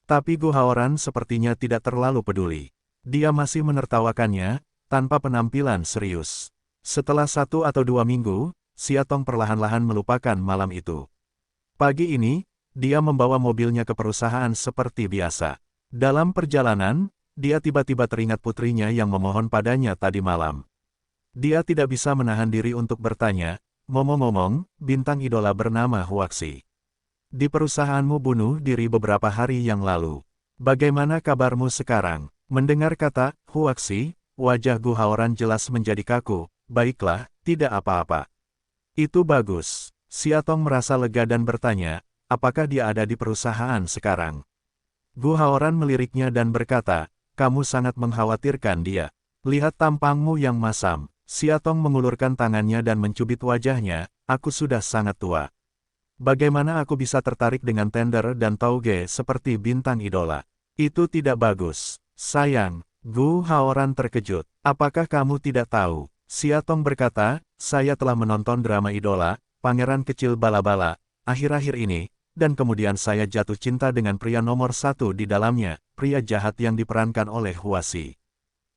Tapi Gu Haoran sepertinya tidak terlalu peduli. Dia masih menertawakannya, tanpa penampilan serius. Setelah 1 atau 2 minggu, Siatong perlahan-lahan melupakan malam itu. Pagi ini, dia membawa mobilnya ke perusahaan seperti biasa. Dalam perjalanan, dia tiba-tiba teringat putrinya yang memohon padanya tadi malam. Dia tidak bisa menahan diri untuk bertanya, ngomong-ngomong, bintang idola bernama Huaxi. Di perusahaanmu bunuh diri beberapa hari yang lalu. Bagaimana kabarmu sekarang? Mendengar kata Huaxi, wajah Gu Haoran jelas menjadi kaku. Baiklah, tidak apa-apa. Itu bagus. Siatong merasa lega dan bertanya, apakah dia ada di perusahaan sekarang? Gu Haoran meliriknya dan berkata, kamu sangat mengkhawatirkan dia. Lihat tampangmu yang masam. Siatong mengulurkan tangannya dan mencubit wajahnya, aku sudah sangat tua. Bagaimana aku bisa tertarik dengan tender dan tauge seperti bintang idola? Itu tidak bagus. Sayang, Gu Haoran terkejut. Apakah kamu tidak tahu? Siatong berkata, saya telah menonton drama idola, Pangeran Kecil Bala-Bala, akhir-akhir ini, dan kemudian saya jatuh cinta dengan pria nomor satu di dalamnya, pria jahat yang diperankan oleh Huasi.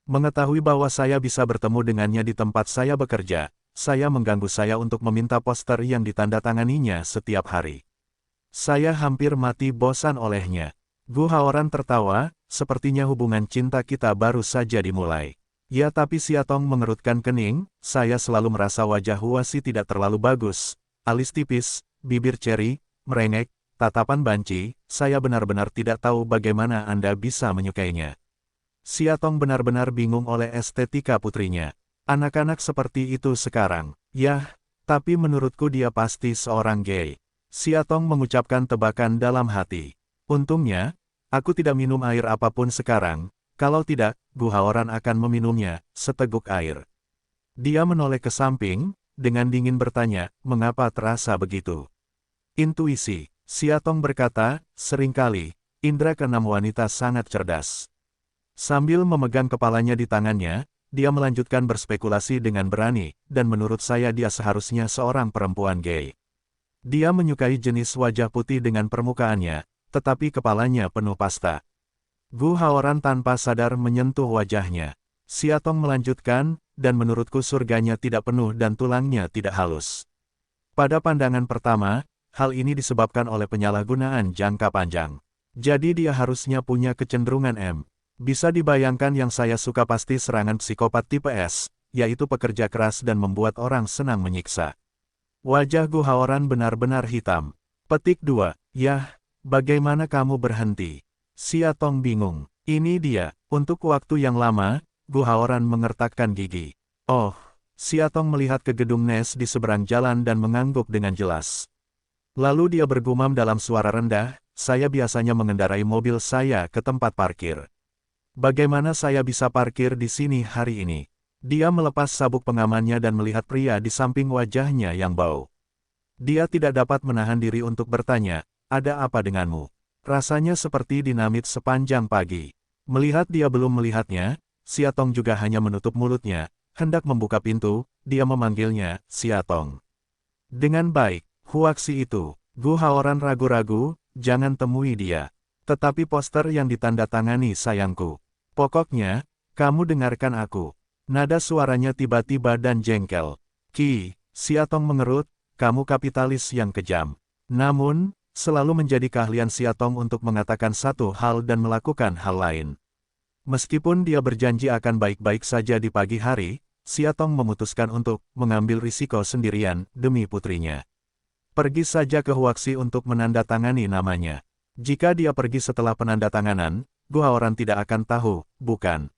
Mengetahui bahwa saya bisa bertemu dengannya di tempat saya bekerja, saya mengganggu saya untuk meminta poster yang ditandatanganinya setiap hari. Saya hampir mati bosan olehnya. Gu Haoran tertawa, sepertinya hubungan cinta kita baru saja dimulai. Ya tapi Siatong mengerutkan kening, saya selalu merasa wajah Huasi tidak terlalu bagus. Alis tipis, bibir ceri, merengek, tatapan banci, saya benar-benar tidak tahu bagaimana Anda bisa menyukainya. Siatong benar-benar bingung oleh estetika putrinya. Anak-anak seperti itu sekarang, yah, tapi menurutku dia pasti seorang gay. Siatong mengucapkan tebakan dalam hati. Untungnya, aku tidak minum air apapun sekarang, kalau tidak, Gu Haoran akan meminumnya, seteguk air. Dia menoleh ke samping, dengan dingin bertanya, mengapa terasa begitu? Intuisi, Siatong berkata, seringkali, indera keenam wanita sangat cerdas. Sambil memegang kepalanya di tangannya, dia melanjutkan berspekulasi dengan berani, dan menurut saya dia seharusnya seorang perempuan gay. Dia menyukai jenis wajah putih dengan permukaannya, tetapi kepalanya penuh pasta. Gu Haoran tanpa sadar menyentuh wajahnya. Siatong melanjutkan, dan menurutku surganya tidak penuh dan tulangnya tidak halus. Pada pandangan pertama, hal ini disebabkan oleh penyalahgunaan jangka panjang. Jadi dia harusnya punya kecenderungan M. Bisa dibayangkan yang saya suka pasti serangan psikopat tipe S, yaitu pekerja keras dan membuat orang senang menyiksa. Wajah Gu Haoran benar-benar hitam. Petik 2. Yah, bagaimana kamu berhenti? Siatong bingung. Ini dia. Untuk waktu yang lama, Gu Haoran mengertakkan gigi. Oh, Siatong melihat ke gedung Nes di seberang jalan dan mengangguk dengan jelas. Lalu dia bergumam dalam suara rendah, saya biasanya mengendarai mobil saya ke tempat parkir. Bagaimana saya bisa parkir di sini hari ini? Dia melepas sabuk pengamannya dan melihat pria di samping wajahnya yang bau. Dia tidak dapat menahan diri untuk bertanya, ada apa denganmu? Rasanya seperti dinamit sepanjang pagi. Melihat dia belum melihatnya, Siatong juga hanya menutup mulutnya, hendak membuka pintu, dia memanggilnya, Siatong. Dengan baik, Huaksi itu, Gu Haoran ragu-ragu, jangan temui dia. Tetapi poster yang ditandatangani sayangku. Pokoknya, kamu dengarkan aku. Nada suaranya tiba-tiba dan jengkel. Ki, Siatong mengerut, kamu kapitalis yang kejam. Namun, selalu menjadi keahlian Siatong untuk mengatakan satu hal dan melakukan hal lain. Meskipun dia berjanji akan baik-baik saja di pagi hari, Siatong memutuskan untuk mengambil risiko sendirian demi putrinya. Pergi saja ke Huaksi untuk menandatangani namanya. Jika dia pergi setelah penandatanganan, Gu Haoran tidak akan tahu, bukan?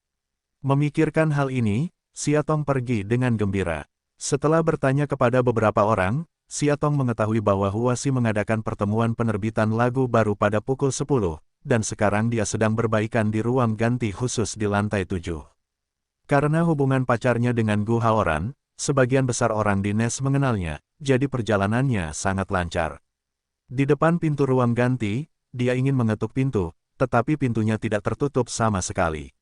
Memikirkan hal ini, Siatong pergi dengan gembira. Setelah bertanya kepada beberapa orang, Siatong mengetahui bahwa Huasi mengadakan pertemuan penerbitan lagu baru pada pukul 10, dan sekarang dia sedang berbaikan di ruang ganti khusus di lantai 7. Karena hubungan pacarnya dengan Gu Haoran, sebagian besar orang di Nes mengenalnya, jadi perjalanannya sangat lancar. Di depan pintu ruang ganti, dia ingin mengetuk pintu, tetapi pintunya tidak tertutup sama sekali.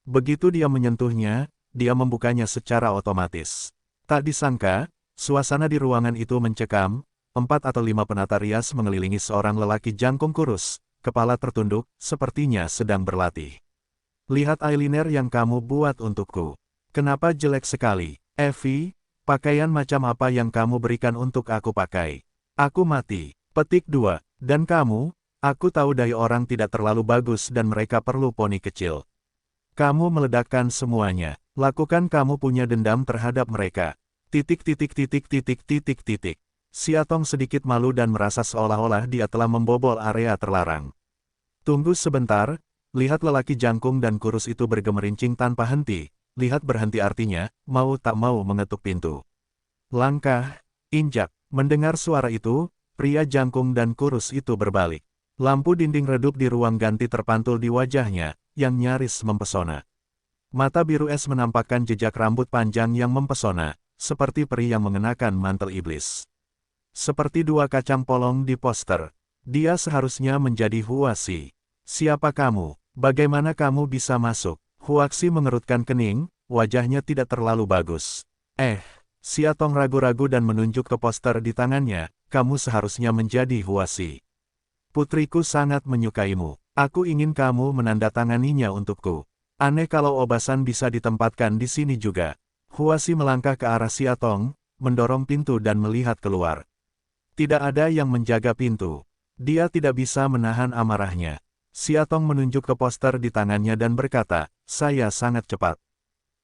Begitu dia menyentuhnya, dia membukanya secara otomatis. Tak disangka, suasana di ruangan itu mencekam, 4 atau 5 penata rias mengelilingi seorang lelaki jangkung kurus, kepala tertunduk, sepertinya sedang berlatih. Lihat eyeliner yang kamu buat untukku. Kenapa jelek sekali, Evie? Pakaian macam apa yang kamu berikan untuk aku pakai? Aku mati. Petik 2. Dan kamu? Aku tahu dari orang tidak terlalu bagus dan mereka perlu poni kecil. Kamu meledakkan semuanya. Lakukan kamu punya dendam terhadap mereka. Titik. Siatong sedikit malu dan merasa seolah-olah dia telah membobol area terlarang. Tunggu sebentar, lihat lelaki jangkung dan kurus itu bergemerincing tanpa henti. Lihat berhenti artinya, mau tak mau mengetuk pintu. Langkah, injak, mendengar suara itu, pria jangkung dan kurus itu berbalik. Lampu dinding redup di ruang ganti terpantul di wajahnya, yang nyaris mempesona. Mata biru es menampakkan jejak rambut panjang yang mempesona, seperti peri yang mengenakan mantel iblis. Seperti 2 kacang polong di poster, dia seharusnya menjadi Huasi. Siapa kamu? Bagaimana kamu bisa masuk? Huaksi mengerutkan kening, wajahnya tidak terlalu bagus. Siatong ragu-ragu dan menunjuk ke poster di tangannya, kamu seharusnya menjadi Huasi. Putriku sangat menyukaimu. Aku ingin kamu menandatanganinya untukku. Aneh kalau Obasan bisa ditempatkan di sini juga. Huasi melangkah ke arah Siatong, mendorong pintu dan melihat keluar. Tidak ada yang menjaga pintu. Dia tidak bisa menahan amarahnya. Siatong menunjuk ke poster di tangannya dan berkata, "Saya sangat cepat.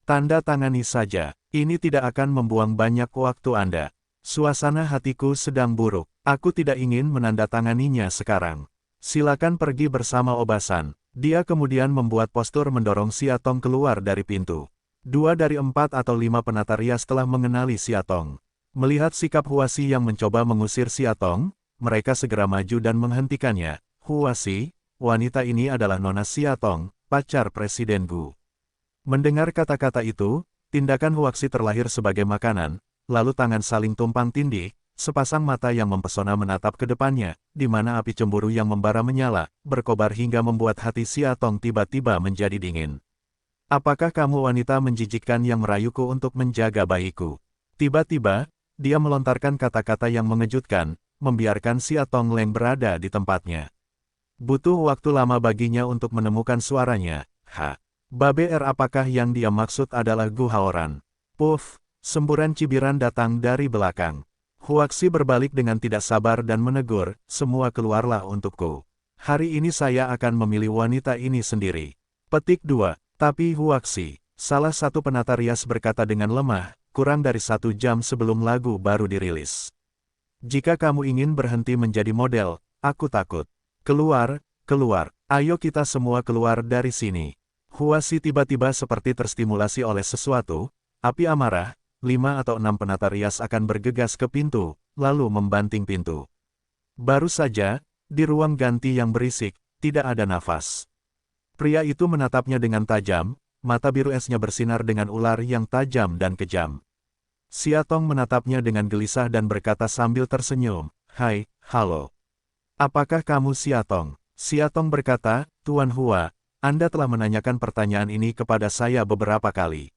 Tanda tangani saja. Ini tidak akan membuang banyak waktu Anda. Suasana hatiku sedang buruk. Aku tidak ingin menandatanganinya sekarang. Silakan pergi bersama Obasan." Dia kemudian membuat postur mendorong Siatong keluar dari pintu. 2 dari 4 atau 5 penata rias telah mengenali Siatong. Melihat sikap Huasi yang mencoba mengusir Siatong, mereka segera maju dan menghentikannya. "Huasi, wanita ini adalah Nona Siatong, pacar Presiden Gu." Mendengar kata-kata itu, tindakan Huaxi terlahir sebagai makanan, lalu tangan saling tumpang tindih, sepasang mata yang mempesona menatap ke depannya, di mana api cemburu yang membara menyala, berkobar hingga membuat hati Siatong tiba-tiba menjadi dingin. "Apakah kamu wanita menjijikkan yang merayuku untuk menjaga bayiku?" Tiba-tiba, dia melontarkan kata-kata yang mengejutkan, membiarkan Siatong Leng berada di tempatnya. Butuh waktu lama baginya untuk menemukan suaranya. Babe apakah yang dia maksud adalah Gu Haoran? Puff, semburan cibiran datang dari belakang. Huaxi berbalik dengan tidak sabar dan menegur, "Semua keluarlah untukku. Hari ini saya akan memilih wanita ini sendiri." Petik 2. Tapi Huaxi, salah satu penata rias berkata dengan lemah, kurang dari 1 jam sebelum lagu baru dirilis. "Jika kamu ingin berhenti menjadi model, aku takut. Keluar, keluar. Ayo kita semua keluar dari sini." Huaxi tiba-tiba seperti terstimulasi oleh sesuatu, api amarah. 5 atau 6 penata rias akan bergegas ke pintu, lalu membanting pintu. Baru saja, di ruang ganti yang berisik, tidak ada nafas. Pria itu menatapnya dengan tajam, mata biru esnya bersinar dengan ular yang tajam dan kejam. Siatong menatapnya dengan gelisah dan berkata sambil tersenyum, "Hai, halo. Apakah kamu Siatong?" Siatong berkata, "Tuan Hua, Anda telah menanyakan pertanyaan ini kepada saya beberapa kali.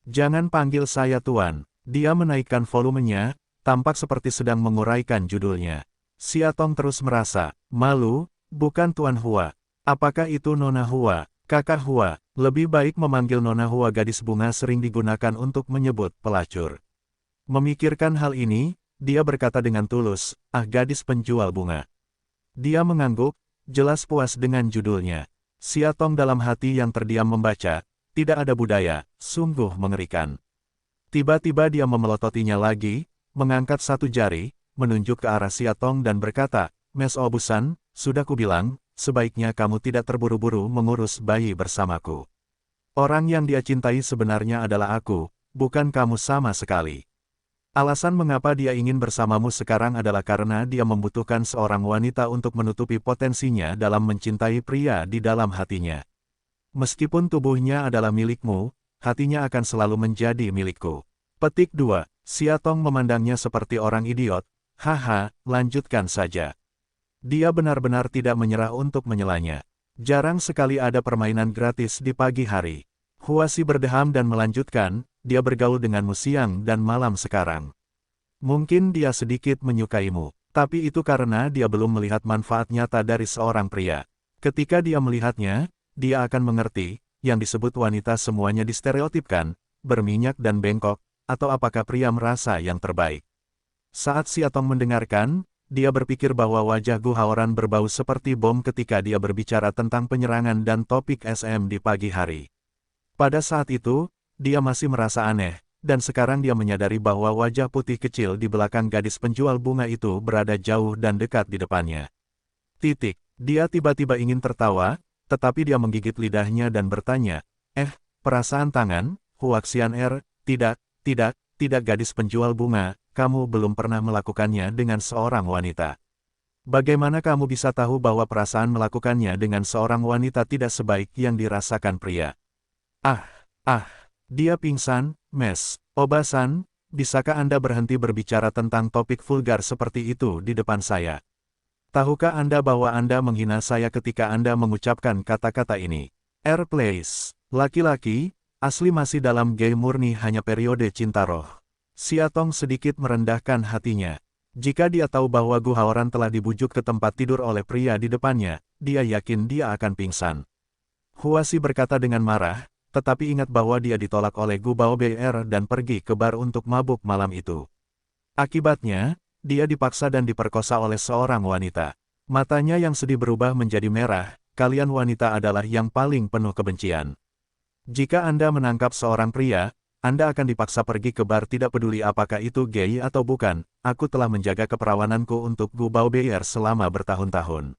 Jangan panggil saya Tuan." Dia menaikkan volumenya, tampak seperti sedang menguraikan judulnya. Siatong terus merasa malu, "Bukan Tuan Hua. Apakah itu Nona Hua, Kakak Hua?" Lebih baik memanggil Nona Hua. Gadis bunga sering digunakan untuk menyebut pelacur. Memikirkan hal ini, dia berkata dengan tulus, "Ah, gadis penjual bunga." Dia mengangguk, jelas puas dengan judulnya. Siatong dalam hati yang terdiam membaca, "Tidak ada budaya, sungguh mengerikan." Tiba-tiba dia memelototinya lagi, mengangkat satu jari, menunjuk ke arah Siatong dan berkata, "Mes Obusan, sudah kubilang, sebaiknya kamu tidak terburu-buru mengurus bayi bersamaku. Orang yang dia cintai sebenarnya adalah aku, bukan kamu sama sekali. Alasan mengapa dia ingin bersamamu sekarang adalah karena dia membutuhkan seorang wanita untuk menutupi potensinya dalam mencintai pria di dalam hatinya. Meskipun tubuhnya adalah milikmu, hatinya akan selalu menjadi milikku." Petik 2. Siatong memandangnya seperti orang idiot. "Haha, lanjutkan saja." Dia benar-benar tidak menyerah untuk menyelanya. Jarang sekali ada permainan gratis di pagi hari. Huasi berdeham dan melanjutkan, "Dia bergaul denganmu siang dan malam sekarang. Mungkin dia sedikit menyukaimu, tapi itu karena dia belum melihat manfaat nyata dari seorang pria. Ketika dia melihatnya, dia akan mengerti, yang disebut wanita semuanya distereotipkan, berminyak dan bengkok, atau apakah pria merasa yang terbaik." Saat Siatong mendengarkan, dia berpikir bahwa wajah Gu Haoran berbau seperti bom ketika dia berbicara tentang penyerangan dan topik SM di pagi hari. Pada saat itu, dia masih merasa aneh, dan sekarang dia menyadari bahwa wajah putih kecil di belakang gadis penjual bunga itu berada jauh dan dekat di depannya. Dia tiba-tiba ingin tertawa, tetapi dia menggigit lidahnya dan bertanya, perasaan tangan, Huaxian tidak gadis penjual bunga, kamu belum pernah melakukannya dengan seorang wanita. Bagaimana kamu bisa tahu bahwa perasaan melakukannya dengan seorang wanita tidak sebaik yang dirasakan pria?" Dia pingsan, "Mes Obasan, bisakah Anda berhenti berbicara tentang topik vulgar seperti itu di depan saya? Tahukah Anda bahwa Anda menghina saya ketika Anda mengucapkan kata-kata ini?" Please. Laki-laki, asli masih dalam gay murni hanya periode cinta roh. Siatong sedikit merendahkan hatinya. Jika dia tahu bahwa Gu Haoran telah dibujuk ke tempat tidur oleh pria di depannya, dia yakin dia akan pingsan. Huasi berkata dengan marah, tetapi ingat bahwa dia ditolak oleh Gu Baobei dan pergi ke bar untuk mabuk malam itu. Akibatnya, dia dipaksa dan diperkosa oleh seorang wanita. Matanya yang sedih berubah menjadi merah, kalian wanita adalah yang paling penuh kebencian. Jika Anda menangkap seorang pria, Anda akan dipaksa pergi ke bar tidak peduli apakah itu gay atau bukan, aku telah menjaga keperawananku untuk Gu Baobei selama bertahun-tahun.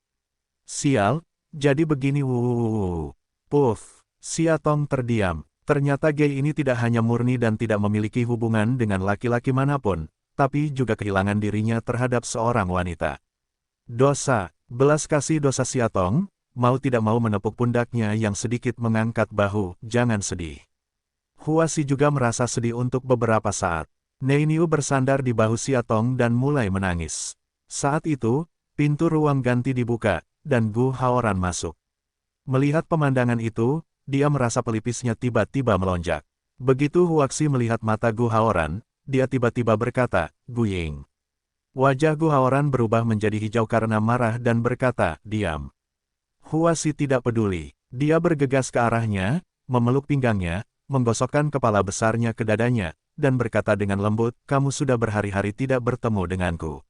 Sial, jadi begini wuh. Puff, Xiaotong terdiam. Ternyata gay ini tidak hanya murni dan tidak memiliki hubungan dengan laki-laki manapun, tapi juga kehilangan dirinya terhadap seorang wanita. Dosa, belas kasih dosa Xiaotong, mau tidak mau menepuk pundaknya yang sedikit mengangkat bahu, jangan sedih. Huasi juga merasa sedih untuk beberapa saat. Neiniu bersandar di bahu Xiaotong dan mulai menangis. Saat itu, pintu ruang ganti dibuka, dan Gu Haoran masuk. Melihat pemandangan itu, dia merasa pelipisnya tiba-tiba melonjak. Begitu Huaxi melihat mata Gu Haoran, dia tiba-tiba berkata, Gu Ying. Wajah Gu Haoran berubah menjadi hijau karena marah dan berkata, diam. Huaxi tidak peduli. Dia bergegas ke arahnya, memeluk pinggangnya, menggosokkan kepala besarnya ke dadanya, dan berkata dengan lembut, kamu sudah berhari-hari tidak bertemu denganku.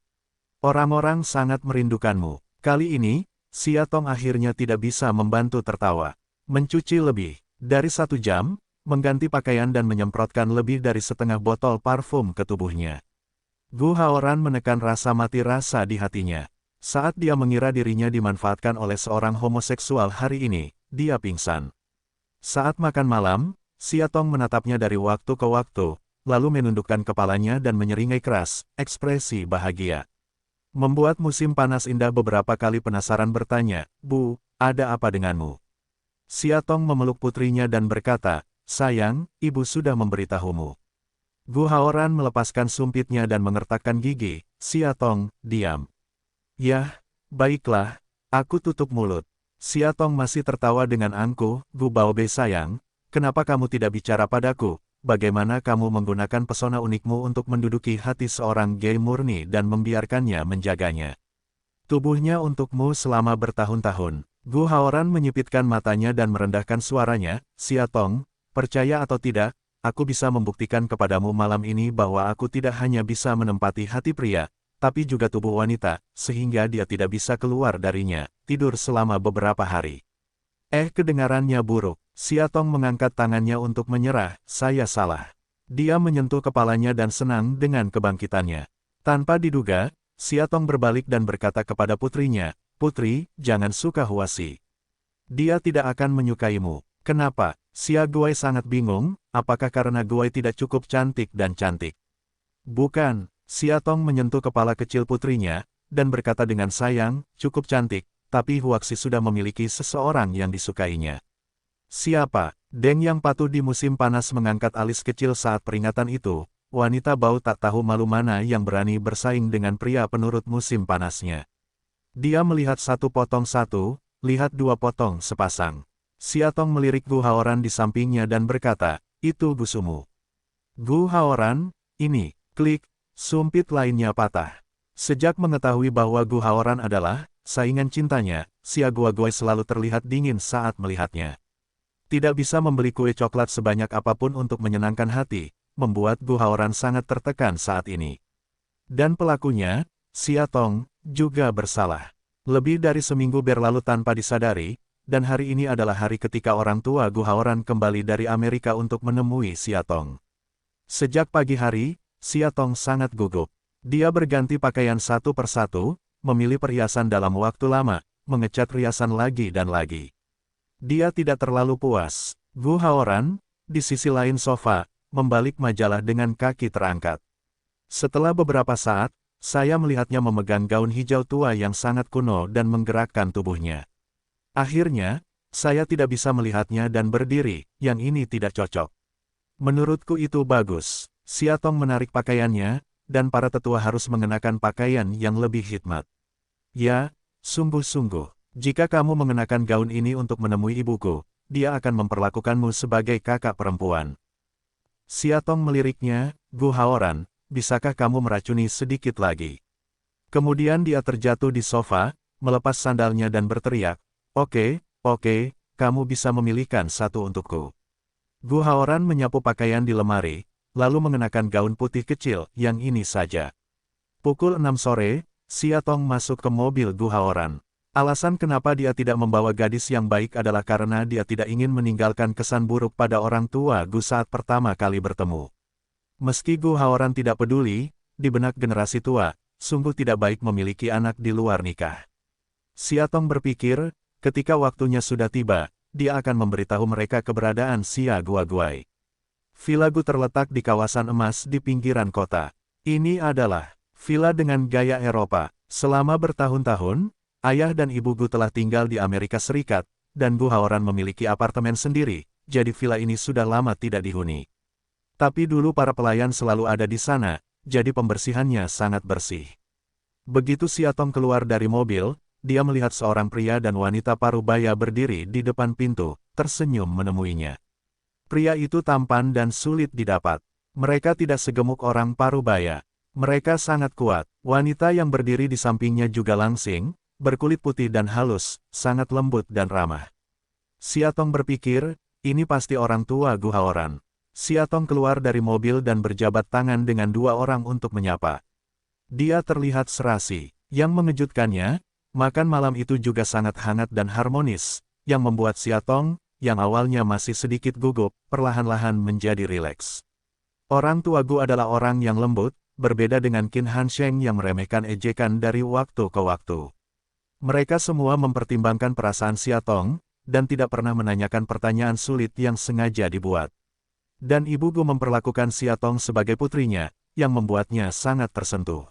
Orang-orang sangat merindukanmu. Kali ini, Xiaotong akhirnya tidak bisa membantu tertawa. Mencuci lebih dari 1 jam, mengganti pakaian dan menyemprotkan lebih dari setengah botol parfum ke tubuhnya. Gu Haoran menekan rasa mati rasa di hatinya. Saat dia mengira dirinya dimanfaatkan oleh seorang homoseksual hari ini, dia pingsan. Saat makan malam, Xiaotong menatapnya dari waktu ke waktu, lalu menundukkan kepalanya dan menyeringai keras, ekspresi bahagia. Membuat musim panas indah beberapa kali penasaran bertanya, Bu, ada apa denganmu? Xiaotong memeluk putrinya dan berkata, sayang, ibu sudah memberitahumu. Gu Haoran melepaskan sumpitnya dan mengertakkan gigi, Xiaotong, diam. Yah, baiklah, aku tutup mulut. Xiaotong masih tertawa dengan angkuh, Gu Baobei sayang, kenapa kamu tidak bicara padaku? Bagaimana kamu menggunakan pesona unikmu untuk menduduki hati seorang gay murni dan membiarkannya menjaganya? Tubuhnya untukmu selama bertahun-tahun. Gu Haoran menyipitkan matanya dan merendahkan suaranya, Xiaotong, percaya atau tidak, aku bisa membuktikan kepadamu malam ini bahwa aku tidak hanya bisa menempati hati pria, tapi juga tubuh wanita, sehingga dia tidak bisa keluar darinya, tidur selama beberapa hari. Kedengarannya buruk. Xiaotong mengangkat tangannya untuk menyerah, saya salah. Dia menyentuh kepalanya dan senang dengan kebangkitannya. Tanpa diduga, Xiaotong berbalik dan berkata kepada putrinya, Putri, jangan suka Huasi. Dia tidak akan menyukaimu. Kenapa? Xia Guai sangat bingung, apakah karena Guai tidak cukup cantik dan cantik? Bukan, Xiaotong menyentuh kepala kecil putrinya, dan berkata dengan sayang, cukup cantik, tapi Huaxi sudah memiliki seseorang yang disukainya. Siapa? Deng yang patuh di musim panas mengangkat alis kecil saat peringatan itu, wanita bau tak tahu malu mana yang berani bersaing dengan pria penurut musim panasnya. Dia melihat 1 potong 1, lihat 2 potong sepasang. Xiaotong melirik Gu Haoran di sampingnya dan berkata, itu Gusumu. Gu Haoran, ini, klik, sumpit lainnya patah. Sejak mengetahui bahwa Gu Haoran adalah saingan cintanya, Xia Guoguai selalu terlihat dingin saat melihatnya. Tidak bisa membeli kue coklat sebanyak apapun untuk menyenangkan hati, membuat Gu Haoran sangat tertekan saat ini. Dan pelakunya, Xiaotong, juga bersalah. Lebih dari seminggu berlalu tanpa disadari, dan hari ini adalah hari ketika orang tua Gu Haoran kembali dari Amerika untuk menemui Xiaotong. Sejak pagi hari, Xiaotong sangat gugup. Dia berganti pakaian satu persatu, memilih perhiasan dalam waktu lama, mengecat riasan lagi dan lagi. Dia tidak terlalu puas. Gu Haoran, di sisi lain sofa, membalik majalah dengan kaki terangkat. Setelah beberapa saat, saya melihatnya memegang gaun hijau tua yang sangat kuno dan menggerakkan tubuhnya. Akhirnya, saya tidak bisa melihatnya dan berdiri, yang ini tidak cocok. Menurutku itu bagus. Xiaotong menarik pakaiannya, dan para tetua harus mengenakan pakaian yang lebih khidmat. Ya, sungguh-sungguh. Jika kamu mengenakan gaun ini untuk menemui ibuku, dia akan memperlakukanmu sebagai kakak perempuan. Xiaotong meliriknya, Gu Haoran, bisakah kamu meracuni sedikit lagi? Kemudian dia terjatuh di sofa, melepas sandalnya dan berteriak, "Oke, kamu bisa memilihkan satu untukku." Gu Haoran menyapu pakaian di lemari, lalu mengenakan gaun putih kecil, yang ini saja. Pukul 6 sore, Xia Tong masuk ke mobil Gu Haoran. Alasan kenapa dia tidak membawa gadis yang baik adalah karena dia tidak ingin meninggalkan kesan buruk pada orang tua Gu saat pertama kali bertemu. Meski Gu Haoran tidak peduli, di benak generasi tua, sungguh tidak baik memiliki anak di luar nikah. Xia Tong berpikir, ketika waktunya sudah tiba, dia akan memberitahu mereka keberadaan Xia Guoguai. Villa Gu terletak di kawasan emas di pinggiran kota. Ini adalah villa dengan gaya Eropa. Selama bertahun-tahun, ayah dan ibu Gu telah tinggal di Amerika Serikat, dan Gu Haoran memiliki apartemen sendiri, jadi villa ini sudah lama tidak dihuni. Tapi dulu para pelayan selalu ada di sana, jadi pembersihannya sangat bersih. Begitu Xia Tong keluar dari mobil, dia melihat seorang pria dan wanita parubaya berdiri di depan pintu, tersenyum menemuinya. Pria itu tampan dan sulit didapat. Mereka tidak segemuk orang parubaya. Mereka sangat kuat. Wanita yang berdiri di sampingnya juga langsing, berkulit putih dan halus, sangat lembut dan ramah. Xia Tong berpikir, ini pasti orang tua Gu Haoran. Xia Tong keluar dari mobil dan berjabat tangan dengan dua orang untuk menyapa. Dia terlihat serasi. Yang mengejutkannya, makan malam itu juga sangat hangat dan harmonis, yang membuat Xia Tong, yang awalnya masih sedikit gugup, perlahan-lahan menjadi rileks. Orang tua Gu adalah orang yang lembut, berbeda dengan Qin Hansheng yang meremehkan ejekan dari waktu ke waktu. Mereka semua mempertimbangkan perasaan Xia Tong, dan tidak pernah menanyakan pertanyaan sulit yang sengaja dibuat. Dan ibu Gu memperlakukan Xia Tong sebagai putrinya, yang membuatnya sangat tersentuh.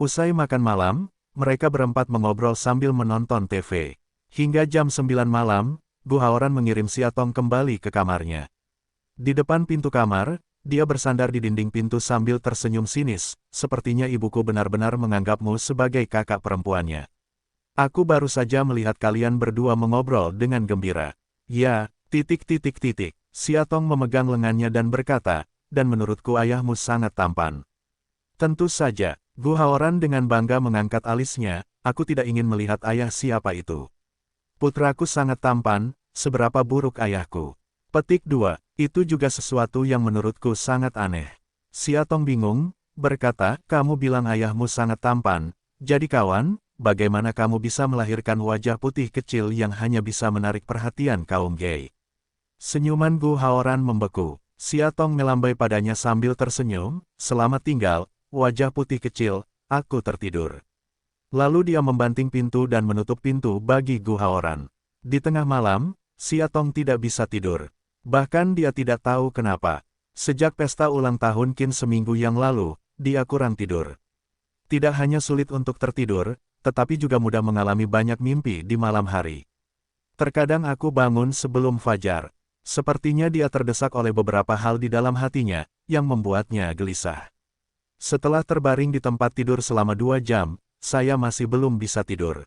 Usai makan malam, mereka berempat mengobrol sambil menonton TV. Hingga jam 9 malam, Gu Haoran mengirim Xia Tong kembali ke kamarnya. Di depan pintu kamar, dia bersandar di dinding pintu sambil tersenyum sinis, sepertinya ibuku benar-benar menganggapmu sebagai kakak perempuannya. Aku baru saja melihat kalian berdua mengobrol dengan gembira. Ya, ... Xia Tong memegang lengannya dan berkata, dan menurutku ayahmu sangat tampan. Tentu saja, Gu Haoran dengan bangga mengangkat alisnya, aku tidak ingin melihat ayah siapa itu. Putraku sangat tampan, seberapa buruk ayahku. Petik 2. Itu juga sesuatu yang menurutku sangat aneh. Xia Tong bingung, berkata, kamu bilang ayahmu sangat tampan, jadi kawan, bagaimana kamu bisa melahirkan wajah putih kecil yang hanya bisa menarik perhatian kaum gay? Senyuman Gu Haoran membeku. Xia Tong melambai padanya sambil tersenyum, selamat tinggal, wajah putih kecil, aku tertidur. Lalu dia membanting pintu dan menutup pintu bagi Gu Haoran. Di tengah malam, Xia Tong tidak bisa tidur. Bahkan dia tidak tahu kenapa. Sejak pesta ulang tahun Qin seminggu yang lalu, dia kurang tidur. Tidak hanya sulit untuk tertidur, tetapi juga mudah mengalami banyak mimpi di malam hari. Terkadang aku bangun sebelum fajar. Sepertinya dia terdesak oleh beberapa hal di dalam hatinya, yang membuatnya gelisah. Setelah terbaring di tempat tidur selama 2 jam, saya masih belum bisa tidur.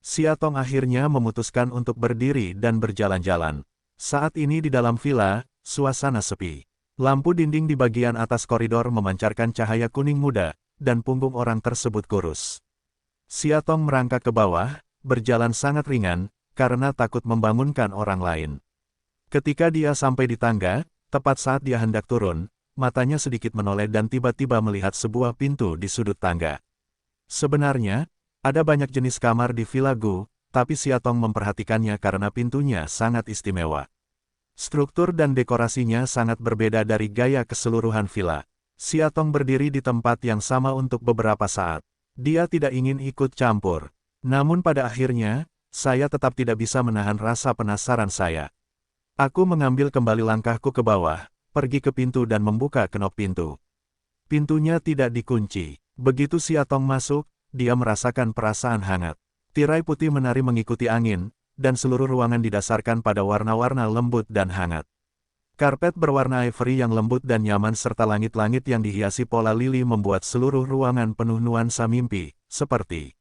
Xia Tong akhirnya memutuskan untuk berdiri dan berjalan-jalan. Saat ini di dalam villa, suasana sepi. Lampu dinding di bagian atas koridor memancarkan cahaya kuning muda, dan punggung orang tersebut kurus. Xia Tong merangkak ke bawah, berjalan sangat ringan, karena takut membangunkan orang lain. Ketika dia sampai di tangga, tepat saat dia hendak turun, matanya sedikit menoleh dan tiba-tiba melihat sebuah pintu di sudut tangga. Sebenarnya, ada banyak jenis kamar di Villa Gu, tapi Xia Tong memperhatikannya karena pintunya sangat istimewa. Struktur dan dekorasinya sangat berbeda dari gaya keseluruhan villa. Xia Tong berdiri di tempat yang sama untuk beberapa saat. Dia tidak ingin ikut campur. Namun pada akhirnya, saya tetap tidak bisa menahan rasa penasaran saya. Aku mengambil kembali langkahku ke bawah, pergi ke pintu dan membuka kenop pintu. Pintunya tidak dikunci. Begitu Xia Tong masuk, dia merasakan perasaan hangat. Tirai putih menari mengikuti angin, dan seluruh ruangan didasarkan pada warna-warna lembut dan hangat. Karpet berwarna ivory yang lembut dan nyaman serta langit-langit yang dihiasi pola lili membuat seluruh ruangan penuh nuansa mimpi, seperti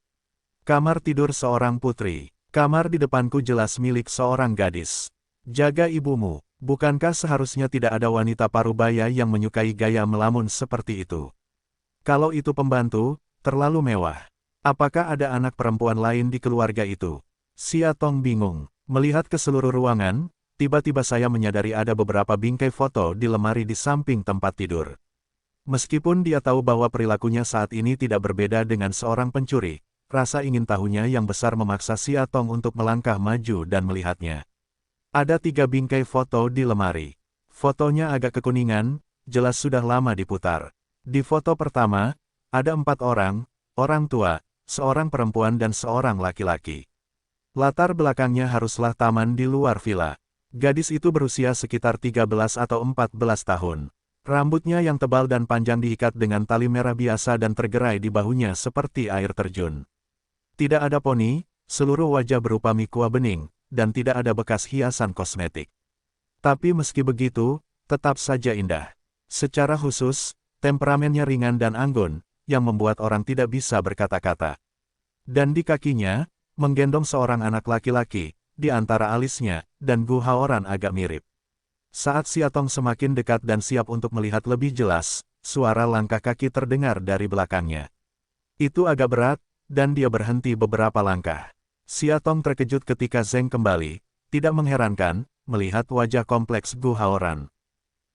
kamar tidur seorang putri. Kamar di depanku jelas milik seorang gadis. Jaga ibumu, bukankah seharusnya tidak ada wanita parubaya yang menyukai gaya melamun seperti itu? Kalau itu pembantu, terlalu mewah. Apakah ada anak perempuan lain di keluarga itu? Xia Tong bingung. Melihat ke seluruh ruangan, tiba-tiba saya menyadari ada beberapa bingkai foto di lemari di samping tempat tidur. Meskipun dia tahu bahwa perilakunya saat ini tidak berbeda dengan seorang pencuri, rasa ingin tahunya yang besar memaksa Xia Tong untuk melangkah maju dan melihatnya. Ada 3 bingkai foto di lemari. Fotonya agak kekuningan, jelas sudah lama diputar. Di foto pertama, ada 4 orang tua, seorang perempuan dan seorang laki-laki. Latar belakangnya haruslah taman di luar villa. Gadis itu berusia sekitar 13 atau 14 tahun. Rambutnya yang tebal dan panjang diikat dengan tali merah biasa dan tergerai di bahunya seperti air terjun. Tidak ada poni, seluruh wajah berupa mikua bening, dan tidak ada bekas hiasan kosmetik. Tapi meski begitu, tetap saja indah. Secara khusus, temperamennya ringan dan anggun, yang membuat orang tidak bisa berkata-kata. Dan di kakinya, menggendong seorang anak laki-laki, di antara alisnya, dan Gu Haoran agak mirip. Saat Xia Tong semakin dekat dan siap untuk melihat lebih jelas, suara langkah kaki terdengar dari belakangnya. Itu agak berat, dan dia berhenti beberapa langkah. Xia Tong terkejut ketika Zeng kembali, tidak mengherankan, melihat wajah kompleks Gu Haoran.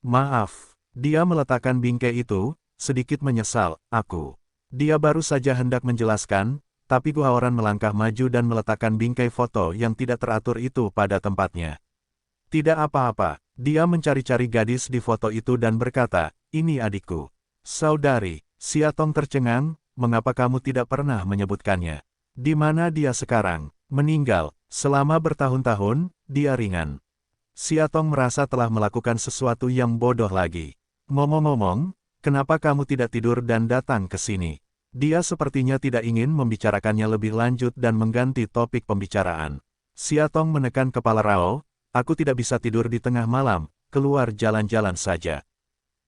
Maaf, dia meletakkan bingkai itu, sedikit menyesal, aku. Dia baru saja hendak menjelaskan, tapi Gu Haoran melangkah maju dan meletakkan bingkai foto yang tidak teratur itu pada tempatnya. Tidak apa-apa, dia mencari-cari gadis di foto itu dan berkata, ini adikku. Saudari, Xia Tong tercengang, mengapa kamu tidak pernah menyebutkannya? Di mana dia sekarang? Meninggal, selama bertahun-tahun, dia ringan. Xia Tong merasa telah melakukan sesuatu yang bodoh lagi. Ngomong-ngomong, kenapa kamu tidak tidur dan datang ke sini? Dia sepertinya tidak ingin membicarakannya lebih lanjut dan mengganti topik pembicaraan. Xia Tong menekan kepala Rao, aku tidak bisa tidur di tengah malam, keluar jalan-jalan saja.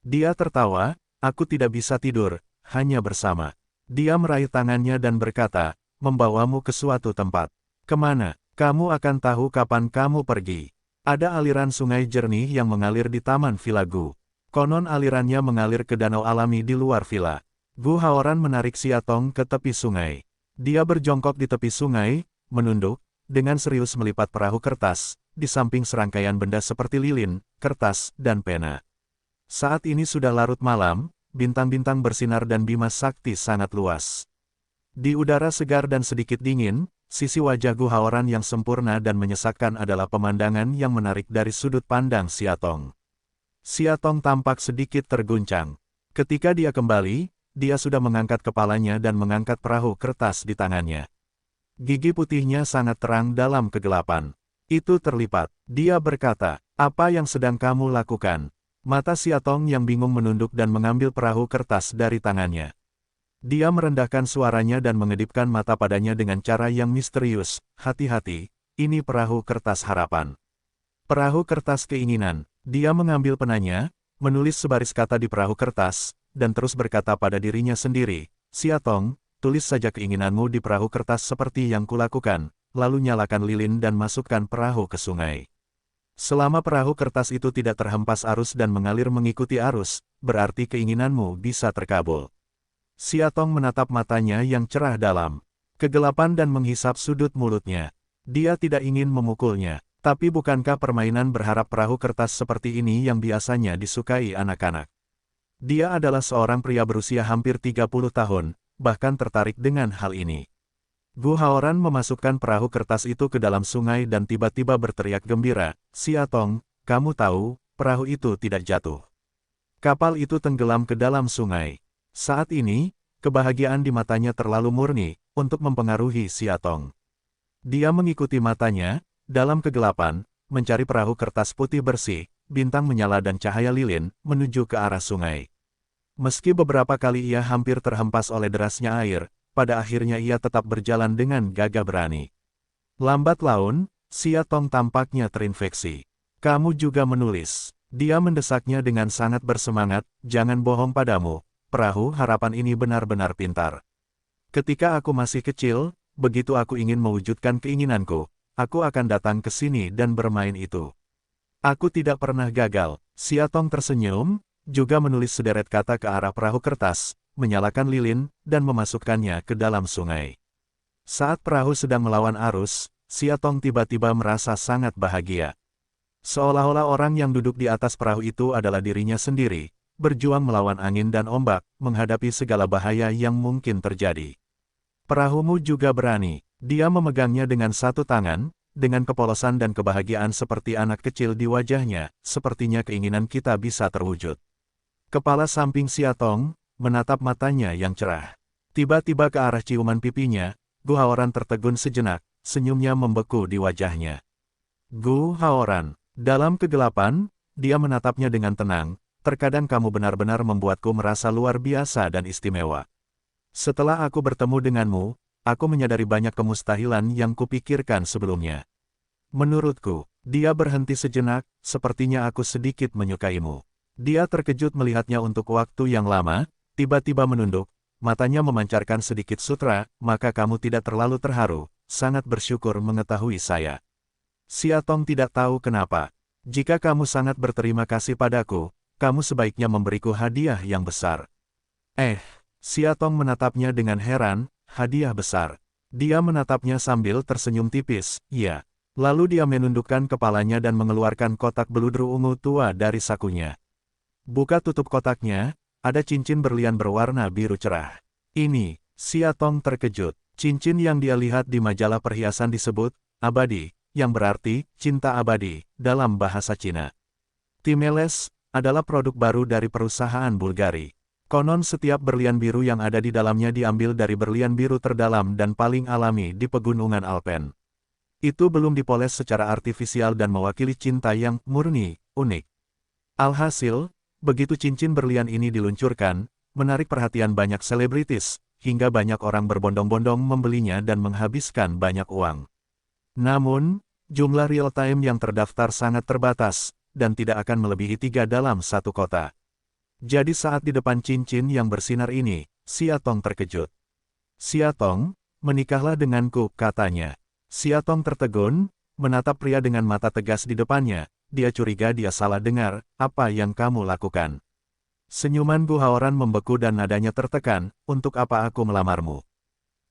Dia tertawa, aku tidak bisa tidur, hanya bersama. Dia meraih tangannya dan berkata, membawamu ke suatu tempat. Kemana? Kamu akan tahu kapan kamu pergi. Ada aliran sungai jernih yang mengalir di taman Villa Gu. Konon alirannya mengalir ke danau alami di luar villa. Gu Haoran menarik Xia Tong ke tepi sungai. Dia berjongkok di tepi sungai, menunduk, dengan serius melipat perahu kertas, di samping serangkaian benda seperti lilin, kertas, dan pena. Saat ini sudah larut malam, bintang-bintang bersinar dan bima sakti sangat luas. Di udara segar dan sedikit dingin, sisi wajah Gu Haoran yang sempurna dan menyesakkan adalah pemandangan yang menarik dari sudut pandang Xia Tong. Xia Tong tampak sedikit terguncang. Ketika dia kembali, dia sudah mengangkat kepalanya dan mengangkat perahu kertas di tangannya. Gigi putihnya sangat terang dalam kegelapan. Itu terlipat. Dia berkata, apa yang sedang kamu lakukan? Mata Xia Tong yang bingung menunduk dan mengambil perahu kertas dari tangannya. Dia merendahkan suaranya dan mengedipkan mata padanya dengan cara yang misterius. Hati-hati, ini perahu kertas harapan. Perahu kertas keinginan. Dia mengambil penanya, menulis sebaris kata di perahu kertas, dan terus berkata pada dirinya sendiri, Xia Tong, tulis saja keinginanmu di perahu kertas seperti yang kulakukan, lalu nyalakan lilin dan masukkan perahu ke sungai. Selama perahu kertas itu tidak terhempas arus dan mengalir mengikuti arus, berarti keinginanmu bisa terkabul. Xia Tong menatap matanya yang cerah dalam kegelapan dan menghisap sudut mulutnya. Dia tidak ingin memukulnya. Tapi bukankah permainan berharap perahu kertas seperti ini yang biasanya disukai anak-anak? Dia adalah seorang pria berusia hampir 30 tahun, bahkan tertarik dengan hal ini. Gu Haoran memasukkan perahu kertas itu ke dalam sungai dan tiba-tiba berteriak gembira, Xia Tong, kamu tahu, perahu itu tidak jatuh. Kapal itu tenggelam ke dalam sungai. Saat ini, kebahagiaan di matanya terlalu murni, untuk mempengaruhi Xia Tong. Dia mengikuti matanya, dalam kegelapan, mencari perahu kertas putih bersih, bintang menyala dan cahaya lilin, menuju ke arah sungai. Meski beberapa kali ia hampir terhempas oleh derasnya air, pada akhirnya ia tetap berjalan dengan gagah berani. Lambat laun, Xia Tong tampaknya terinfeksi. Kamu juga menulis. Dia mendesaknya dengan sangat bersemangat, jangan bohong padamu, perahu harapan ini benar-benar pintar. Ketika aku masih kecil, begitu aku ingin mewujudkan keinginanku, aku akan datang ke sini dan bermain itu. Aku tidak pernah gagal. Xia Tong tersenyum, juga menulis sederet kata ke arah perahu kertas, menyalakan lilin, dan memasukkannya ke dalam sungai. Saat perahu sedang melawan arus, Siatong tiba-tiba merasa sangat bahagia. Seolah-olah orang yang duduk di atas perahu itu adalah dirinya sendiri, berjuang melawan angin dan ombak, menghadapi segala bahaya yang mungkin terjadi. Perahumu juga berani. Dia memegangnya dengan satu tangan, dengan kepolosan dan kebahagiaan seperti anak kecil di wajahnya, sepertinya keinginan kita bisa terwujud. Kepala samping Siatong menatap matanya yang cerah. Tiba-tiba ke arah ciuman pipinya, Gu Haoran tertegun sejenak, senyumnya membeku di wajahnya. Gu Haoran. Dalam kegelapan, dia menatapnya dengan tenang, terkadang kamu benar-benar membuatku merasa luar biasa dan istimewa. Setelah aku bertemu denganmu, aku menyadari banyak kemustahilan yang kupikirkan sebelumnya. Menurutku, dia berhenti sejenak, sepertinya aku sedikit menyukaimu. Dia terkejut melihatnya untuk waktu yang lama, tiba-tiba menunduk, matanya memancarkan sedikit sutra, maka kamu tidak terlalu terharu, sangat bersyukur mengetahui saya. Siatong tidak tahu kenapa. Jika kamu sangat berterima kasih padaku, kamu sebaiknya memberiku hadiah yang besar. Siatong menatapnya dengan heran, hadiah besar. Dia menatapnya sambil tersenyum tipis, ya. Lalu dia menundukkan kepalanya dan mengeluarkan kotak beludru ungu tua dari sakunya. Buka tutup kotaknya, ada cincin berlian berwarna biru cerah. Ini, Siatong terkejut. Cincin yang dia lihat di majalah perhiasan disebut, abadi, yang berarti, cinta abadi, dalam bahasa Cina. Timeles adalah produk baru dari perusahaan Bulgari. Konon setiap berlian biru yang ada di dalamnya diambil dari berlian biru terdalam dan paling alami di pegunungan Alpen. Itu belum dipoles secara artifisial dan mewakili cinta yang murni, unik. Alhasil, begitu cincin berlian ini diluncurkan, menarik perhatian banyak selebritis, hingga banyak orang berbondong-bondong membelinya dan menghabiskan banyak uang. Namun, jumlah real-time yang terdaftar sangat terbatas, dan tidak akan melebihi 3 dalam satu kota. Jadi saat di depan cincin yang bersinar ini, Siatong terkejut. Siatong, menikahlah denganku, katanya. Siatong tertegun, menatap pria dengan mata tegas di depannya, dia curiga dia salah dengar, apa yang kamu lakukan? Senyuman Gu Haoran membeku dan nadanya tertekan, untuk apa aku melamarmu?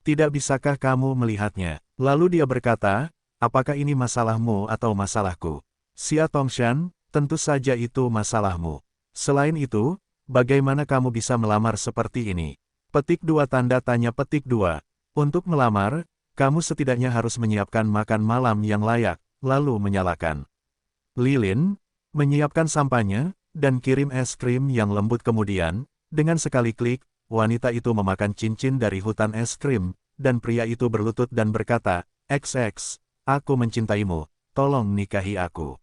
Tidak bisakah kamu melihatnya? Lalu dia berkata, apakah ini masalahmu atau masalahku? Siatong Shan, tentu saja itu masalahmu. Selain itu, bagaimana kamu bisa melamar seperti ini? Petik 2 tanda tanya petik 2. Untuk melamar, kamu setidaknya harus menyiapkan makan malam yang layak, lalu menyalakan lilin, menyiapkan sampahnya, dan kirim es krim yang lembut kemudian, dengan sekali klik, wanita itu memakan cincin dari hutan es krim, dan pria itu berlutut dan berkata, XX, aku mencintaimu, tolong nikahi aku.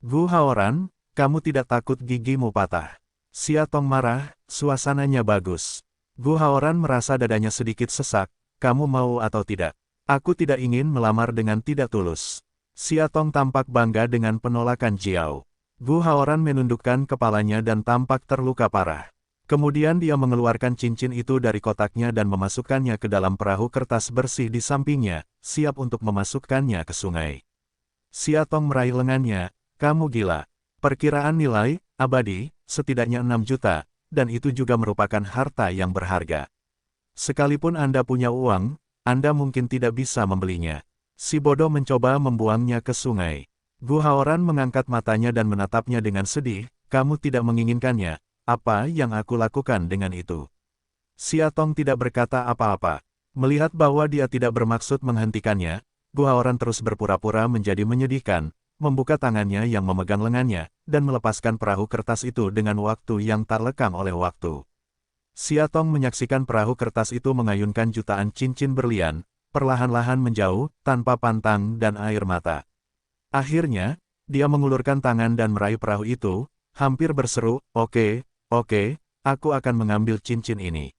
Gu Haoran, kamu tidak takut gigimu patah? Siatong marah, suasananya bagus. Gu Haoran merasa dadanya sedikit sesak, kamu mau atau tidak? Aku tidak ingin melamar dengan tidak tulus. Siatong tampak bangga dengan penolakan Jiao. Gu Haoran menundukkan kepalanya dan tampak terluka parah. Kemudian dia mengeluarkan cincin itu dari kotaknya dan memasukkannya ke dalam perahu kertas bersih di sampingnya, siap untuk memasukkannya ke sungai. Siatong meraih lengannya, kamu gila. Perkiraan nilai, abadi, setidaknya 6 juta, dan itu juga merupakan harta yang berharga. Sekalipun Anda punya uang, Anda mungkin tidak bisa membelinya. Si bodoh mencoba membuangnya ke sungai. Gu Haoran mengangkat matanya dan menatapnya dengan sedih, kamu tidak menginginkannya, apa yang aku lakukan dengan itu? Siatong tidak berkata apa-apa. Melihat bahwa dia tidak bermaksud menghentikannya, Gu Haoran terus berpura-pura menjadi menyedihkan, membuka tangannya yang memegang lengannya, dan melepaskan perahu kertas itu dengan waktu yang tak lekang oleh waktu. Siatong menyaksikan perahu kertas itu mengayunkan jutaan cincin berlian, perlahan-lahan menjauh, tanpa pantang dan air mata. Akhirnya, dia mengulurkan tangan dan meraih perahu itu, hampir berseru, oke, aku akan mengambil cincin ini.